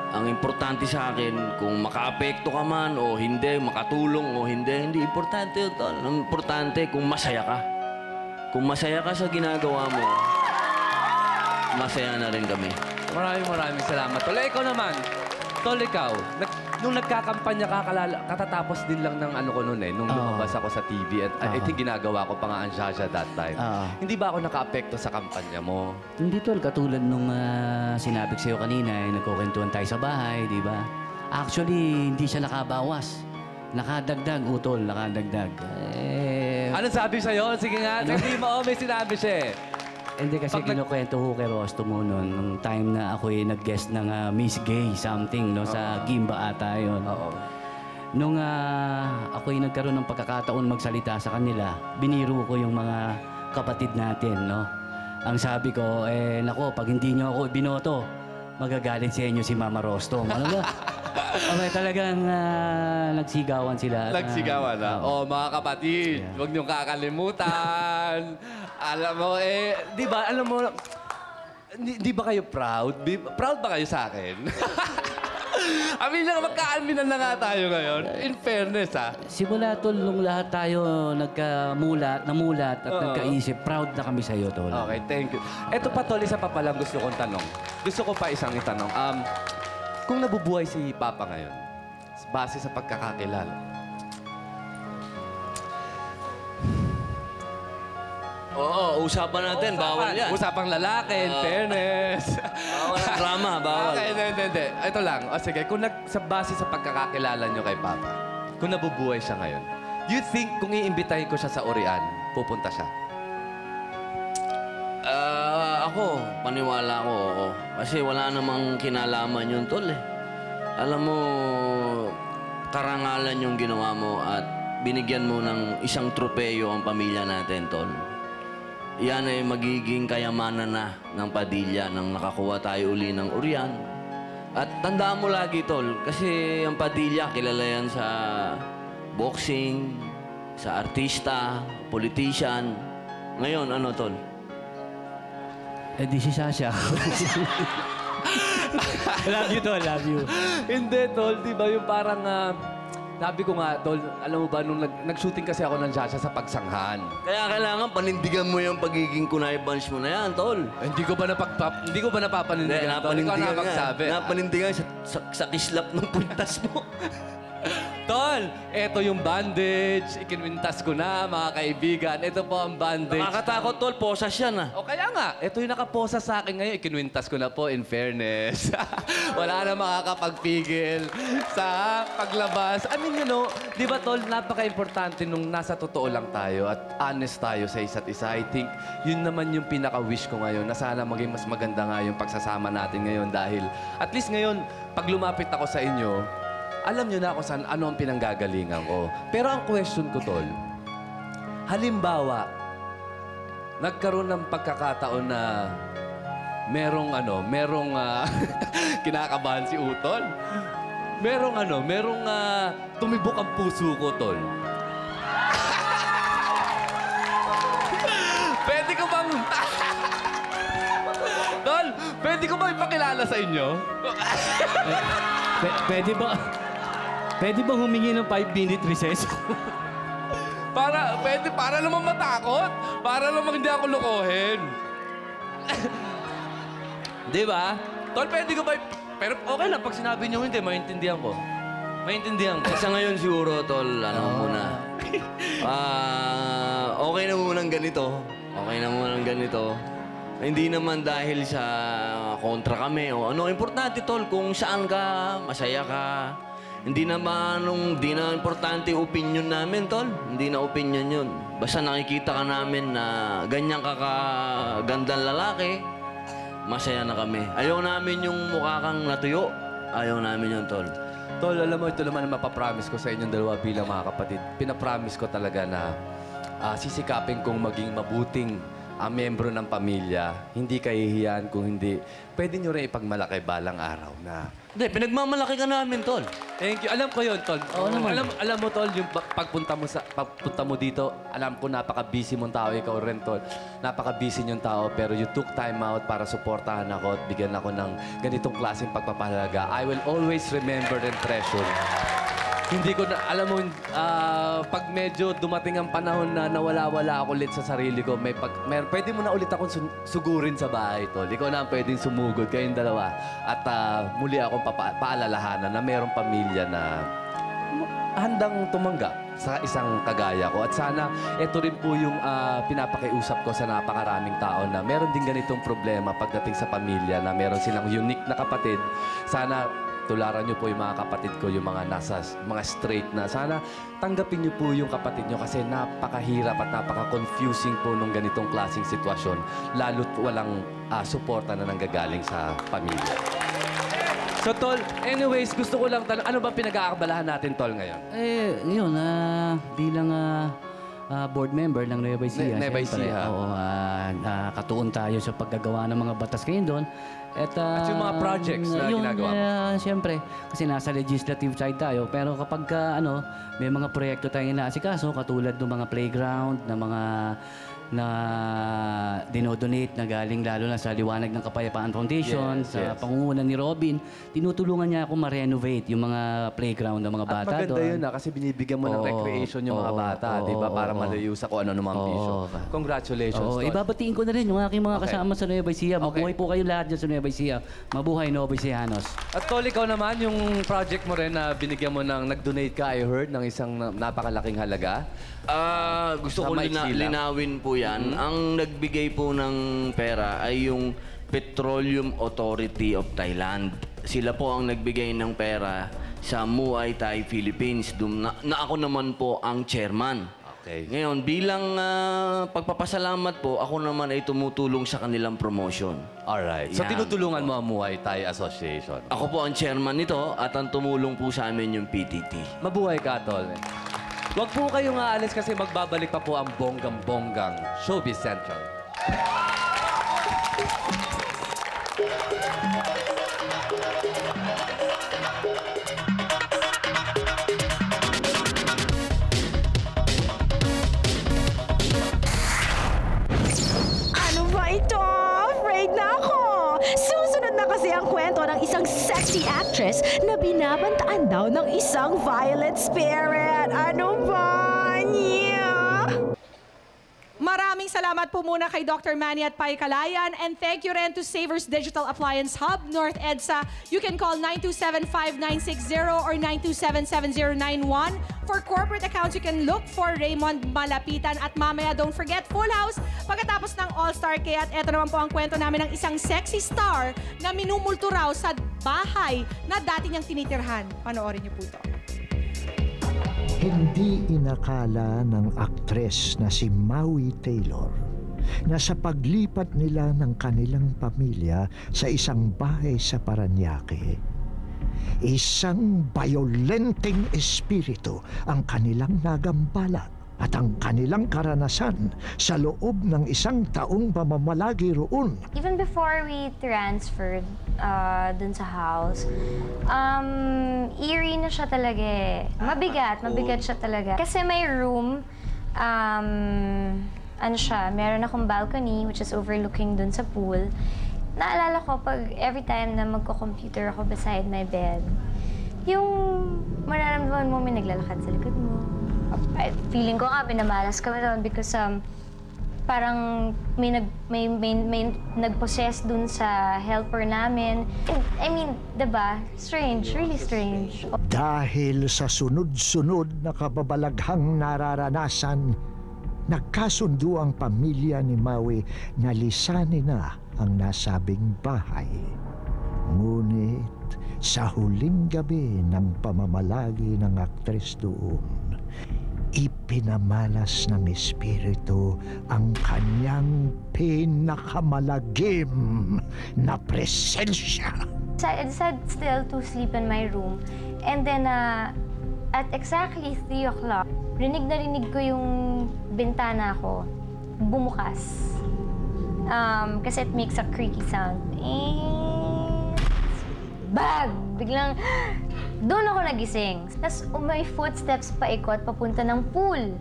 Ang importante sa akin, kung makaapekto ka man o hindi, makatulong o hindi importante yun, tol. Ang importante, kung masaya ka. Kung masaya ka sa ginagawa mo, masaya na rin kami. Maraming salamat. Tol, ikaw naman. Tol, ikaw. Nung nagkakampanya ka, katatapos din lang ng ano ko noon eh. Nung lumabas ako sa TV at I think ginagawa ko pa nga ang Shasha that time. Hindi ba ako naka-apekto sa kampanya mo? Hindi tol, katulad nung sinabi ko sa'yo kanina, nagkukwentuhan tayo sa bahay, di ba? Actually, hindi siya nakabawas. Nakadagdag, utol, nakadagdag. Ano sabi sa'yo? Sige nga, hindi mo, may sinabi siya eh. Hindi kasi kinukwento ko kay Rosto mo noon, nung time na ako'y nag-guest ng Miss Gay something, no, sa Gimba ata yun. Nung ako'y nagkaroon ng pagkakataon magsalita sa kanila, biniro ko yung mga kapatid natin, no. Ang sabi ko, nako, pag hindi nyo ako binoto, magagalit sa inyo si Mama Rosto. Ano ba? Okay, talagang nagsigawan sila. Nagsigawan na? Mga kapatid, huwag niyong kakalimutan. Alam mo, di ba, di ba kayo proud? Proud ba kayo sa akin? Magka-alminan na nga tayo ngayon. In fairness, ha? Simula, tol, nung lahat tayo namulat at nagkaisip, proud na kami sa'yo, tol. Okay, thank you. Eto pa, tol, isa pa palang gusto kong tanong. Gusto ko pa isang itanong. Kung nabubuhay si Papa ngayon, base sa pagkakakilala, Oo, usapan natin. Bawal yan. Usapang lalaki, in fairness. Bawal ang drama, bawal. Okay, hindi. Ito lang. O sige, kung sa base sa pagkakakilala nyo kay Papa, kung nabubuhay siya ngayon, you think kung iimbitahin ko siya sa Orian, pupunta siya? Ako, paniwala ko, oo. Kasi wala namang kinalaman yun, tol, eh. Alam mo, karangalan yung ginawa mo at binigyan mo ng isang tropeyo ang pamilya natin, tol. Yan ay magiging kayamanan na ng Padilla nang nakakuha tayo uli ng Orian. At tandaan mo lagi, tol, kasi ang Padilla, kilala yan sa boxing, sa artista, politician. Ngayon, ano, tol? Di si Sasha. Love you, tol. Love you. Hindi, tol. Di ba yung parang... sabi ko nga, tol, alam mo ba, nung nag-shooting kasi ako ng Shasha sa pagsanghan. Kaya kailangan panindigan mo yung pagiging kunay bunch mo na yan, tol. Hindi ko ba napapanindigan, tol? Ikaw na magsabi. Napanindigan sa kislap ng puntas mo. Tol, eto yung bandage. Ikinwintas ko na, mga kaibigan. Ito po ang bandage. Nakakatakot, tol. Posas yan, ah. O kaya nga, ito yung nakaposa sa akin ngayon. Ikinwintas ko na po, in fairness. Wala na makakapagpigil sa paglabas. I mean, you know, di ba, tol, napaka-importante nung nasa totoo lang tayo at honest tayo sa isa't isa. I think yun naman yung pinaka-wish ko ngayon na sana maging mas maganda nga yung pagsasama natin ngayon dahil at least ngayon, pag lumapit ako sa inyo, alam nyo na ako saan, ano ang pinanggagalingan ko. Pero ang question ko, tol, halimbawa, nagkaroon ng pagkakataon na merong kinakabahan si Utol. Merong tumibok ang puso ko, tol. Pwede ko bang... Tol, pwede ko bang ipakilala sa inyo? Pwede bang humingi ng 5-minute recess? Para naman matakot. Para naman hindi ako lokohin. Di ba? Tol, pwede ko ba... Pero okay lang, pag sinabi niyo hindi, maintindihan ko. Sa ngayon siguro, tol, okay na munang ganito. Hindi naman dahil sa kontra kami o ano. Importante, tol, kung saan ka, masaya ka. Hindi na importante opinion namin, tol. Hindi na opinion yun. Basta nakikita ka namin na ganyan ka kagandang lalaki, masaya na kami. Ayaw namin yung mukha kang natuyo. Ayaw namin yun, tol. Tol, alam mo, ito naman ang mapapromise ko sa inyong dalawa bilang mga kapatid. Pinapromise ko talaga na sisikapin kong maging mabuting miyembro ng pamilya. Hindi kahihiyan kung hindi. Pwede nyo rin ipagmalaki balang araw na Hindi, pinagmamalaki ka namin, Tol. Thank you. Alam ko yun, Tol. Oo naman. Alam mo, Tol, yung pagpunta mo dito, alam ko napaka-busy mong tao. Ikaw rin, Tol. Napaka-busy niyong tao. Pero you took time out para suportahan ako at bigyan ako ng ganitong klaseng pagpapahalaga. I will always remember and treasure. Hindi ko na, alam mo, pag medyo dumating ang panahon na nawala-wala ako ulit sa sarili ko, pwede mo na ulit akong sugurin sa bahay, Tol. Ikaw na ang pwedeng sumugod, kayong dalawa. At muli akong paalalahanan na mayroong pamilya na handang tumanggap sa isang kagaya ko. At sana, ito rin po yung pinapakiusap ko sa napakaraming tao na meron din ganitong problema pagdating sa pamilya, na meron silang unique na kapatid. Sana, tularan niyo po yung mga kapatid ko, yung mga mga straight na. Sana tanggapin niyo po yung kapatid niyo kasi napakahirap at napaka-confusing po nung ganitong klaseng sitwasyon. Lalo't walang suporta na nanggagaling sa pamilya. So, Tol, anyways, gusto ko lang tanong, ano ba pinag-aakabalahan natin, Tol, ngayon? Yun, bilang board member ng Nueva Ecija. Nueva Ecija. Oo, katuon tayo sa paggagawa ng mga batas ngayon doon. At yung mga projects na ginagawa mo? Siyempre, kasi nasa legislative side tayo. Pero kapag may mga proyekto tayong inaasikaso, katulad ng mga playground, na dinodonate na galing lalo na sa Liwanag ng Kapayapaan Foundation, sa pangunguna ni Robin, tinutulungan niya ako ma-renovate yung mga playground ng mga bata doon. At maganda yun kasi binibigyan mo ng recreation yung mga bata, di ba? Para malayo sa kung ano namang bisyo. Congratulations, Tol. Ibabatiin ko na rin yung aking mga kasama sa Nueva Ecija. Mabuhay po kayo lahat dyan sa Nueva Ecija. Mabuhay, Nueva Ecijanos. At Tol, ikaw naman, yung project mo rin na binigyan mo ng, nag-donate ka, I heard, ng isang napakalaking halaga. Gusto ko linawin po yan. Ang nagbigay po ng pera ay yung Petroleum Authority of Thailand. Sila po ang nagbigay ng pera sa Muay Thai Philippines. Na ako naman po ang chairman. Okay. Ngayon, bilang pagpapasalamat po, ako naman ay tumutulong sa kanilang promotion. Alright. So, tinutulungan mo ang Muay Thai Association? Ako po ang chairman nito at ang tumulong po sa amin yung PTT. Mabuhay ka, Tol. Huwag po kayong aalis kasi magbabalik pa po ang bonggang-bonggang Showbiz Central. Ano ba ito? Afraid na ako! Susunod na kasi ang kwento ng isang sexy actress na binabantaan daw ng isang violet spirit. Ano ba? Maraming salamat po muna kay Dr. Manny at Pai Calayan, and thank you rin to Savers Digital Appliance Hub, North EDSA. You can call 927-5960 or 927-7091. For corporate accounts, you can look for Raymond Malapitan. At mamaya, don't forget, Full House pagkatapos ng All-Star K. At eto naman po ang kwento namin ng isang sexy star na minumulto raw sa bahay na dati niyang tinitirhan. Panoorin niyo po ito. Hindi inakala ng aktres na si Maui Taylor na sa paglipat nila ng kanilang pamilya sa isang bahay sa Parañaque, isang bayolenteng espiritu ang kanilang nagambalat at ang kanilang karanasan sa loob ng isang taong pamamalagi roon. Even before we transferred dun sa house, eerie na siya talaga eh. Mabigat siya talaga. Kasi may room, ano siya, meron akong balcony which is overlooking dun sa pool. Naalala ko pag every time na magko-computer ako beside my bed, yung mararamdaman mo may naglalakad sa likod mo. Feeling ko nga, pinamalas kami doon because parang may nag-possess dun sa helper namin. I mean, diba? Strange, really strange. Dahil sa sunod-sunod na kababalaghang nararanasan, nagkasundo ang pamilya ni Maui na lisanin na ang nasabing bahay. Ngunit sa huling gabi ng pamamalagi ng aktres doon, ipinamalas ng espiritu ang kanyang pinakamalagim na presensya. I decided still to sleep in my room. And then, at exactly 3 o'clock, rinig ko yung bintana ko bumukas. Kasi it makes a creaky sound. bag! Biglang, doon ako nagising. Tapos may footsteps paikot papunta ng pool.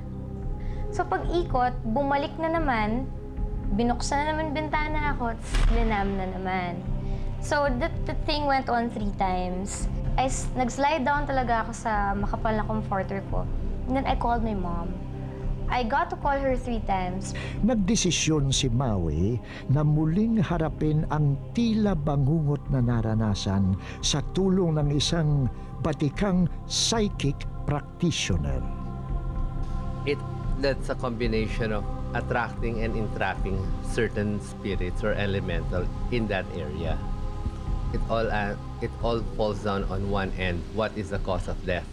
So pag-ikot, bumalik na naman, binuksan na naman bintana ako, linam na naman. So the thing went on 3 times. Nag-slide down talaga ako sa makapal na comforter ko. And then I called my mom. I got to call her 3 times. Nagdesisyon si Maui na muling harapin ang tila bangungot na naranasan sa tulong ng isang batikang psychic practitioner. That's a combination of attracting and entrapping certain spirits or elemental in that area. It all falls down on one end. What is the cause of death?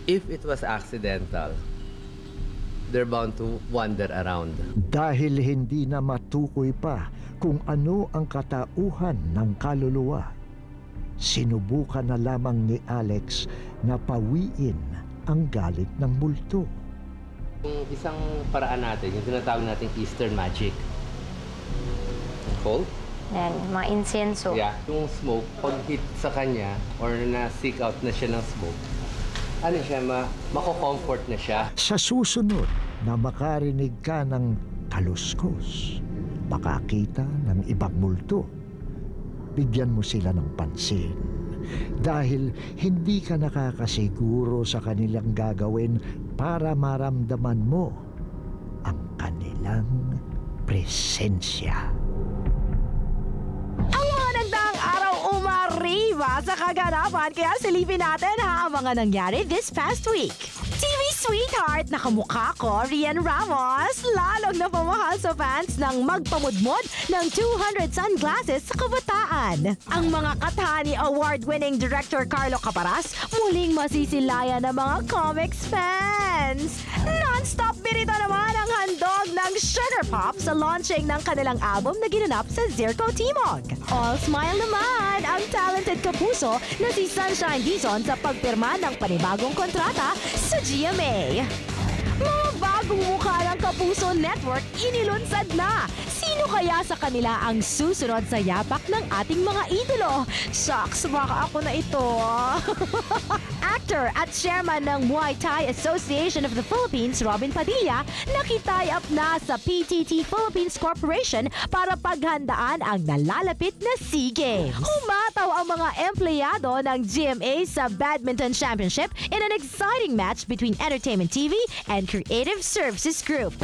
If it was accidental, they're bound to wander around. Dahil hindi na matukoy pa kung ano ang katauhan ng kaluluwa, sinubukan na lamang ni Alex na pawiin ang galit ng multo. Yung isang paraan natin, yung tinatawag natin Eastern magic. Cold? Yan, mga insenso. Yeah, yung smoke, pag hit sa kanya or na-seek out na siya ng smoke, ano siya, mako-comfort na siya. Sa susunod na makarinig ka ng kaluskos, makakita ng ibang multo, bigyan mo sila ng pansin. Dahil hindi ka nakakasiguro sa kanilang gagawin para maramdaman mo ang kanilang presensya. Ang mga nagdaang araw umariba sa kaganapan, kaya silipin natin ang mga nangyari this past week. TV sweetheart na kamukha ko, Rian Ramos, lalong napamahal sa fans ng magpamudmod ng 200 sunglasses sa kabataan. Ang mga katani award-winning director Carlo Caparas muling masisilayan ng mga comics fans. Non-stop birita naman ang handog ng Sugar Pop sa launching ng kanilang album na ginanap sa Zirco Timog. All smile naman ang talented kapuso na si Sunshine Dizon sa pagpirma ng panibagong kontrata sa GMA. Mga bagong mukha ng Kapuso Network inilunsad na. Sino kaya sa kanila ang susunod sa yapak ng ating mga idolo? Shucks, baka ako na ito. Actor at chairman ng Muay Thai Association of the Philippines, Robin Padilla, nakitay up na sa PTT Philippines Corporation para paghandaan ang nalalapit na SEA Games. Humataw ang mga empleyado ng GMA sa Badminton Championship in an exciting match between Entertainment TV and Creative Services Group.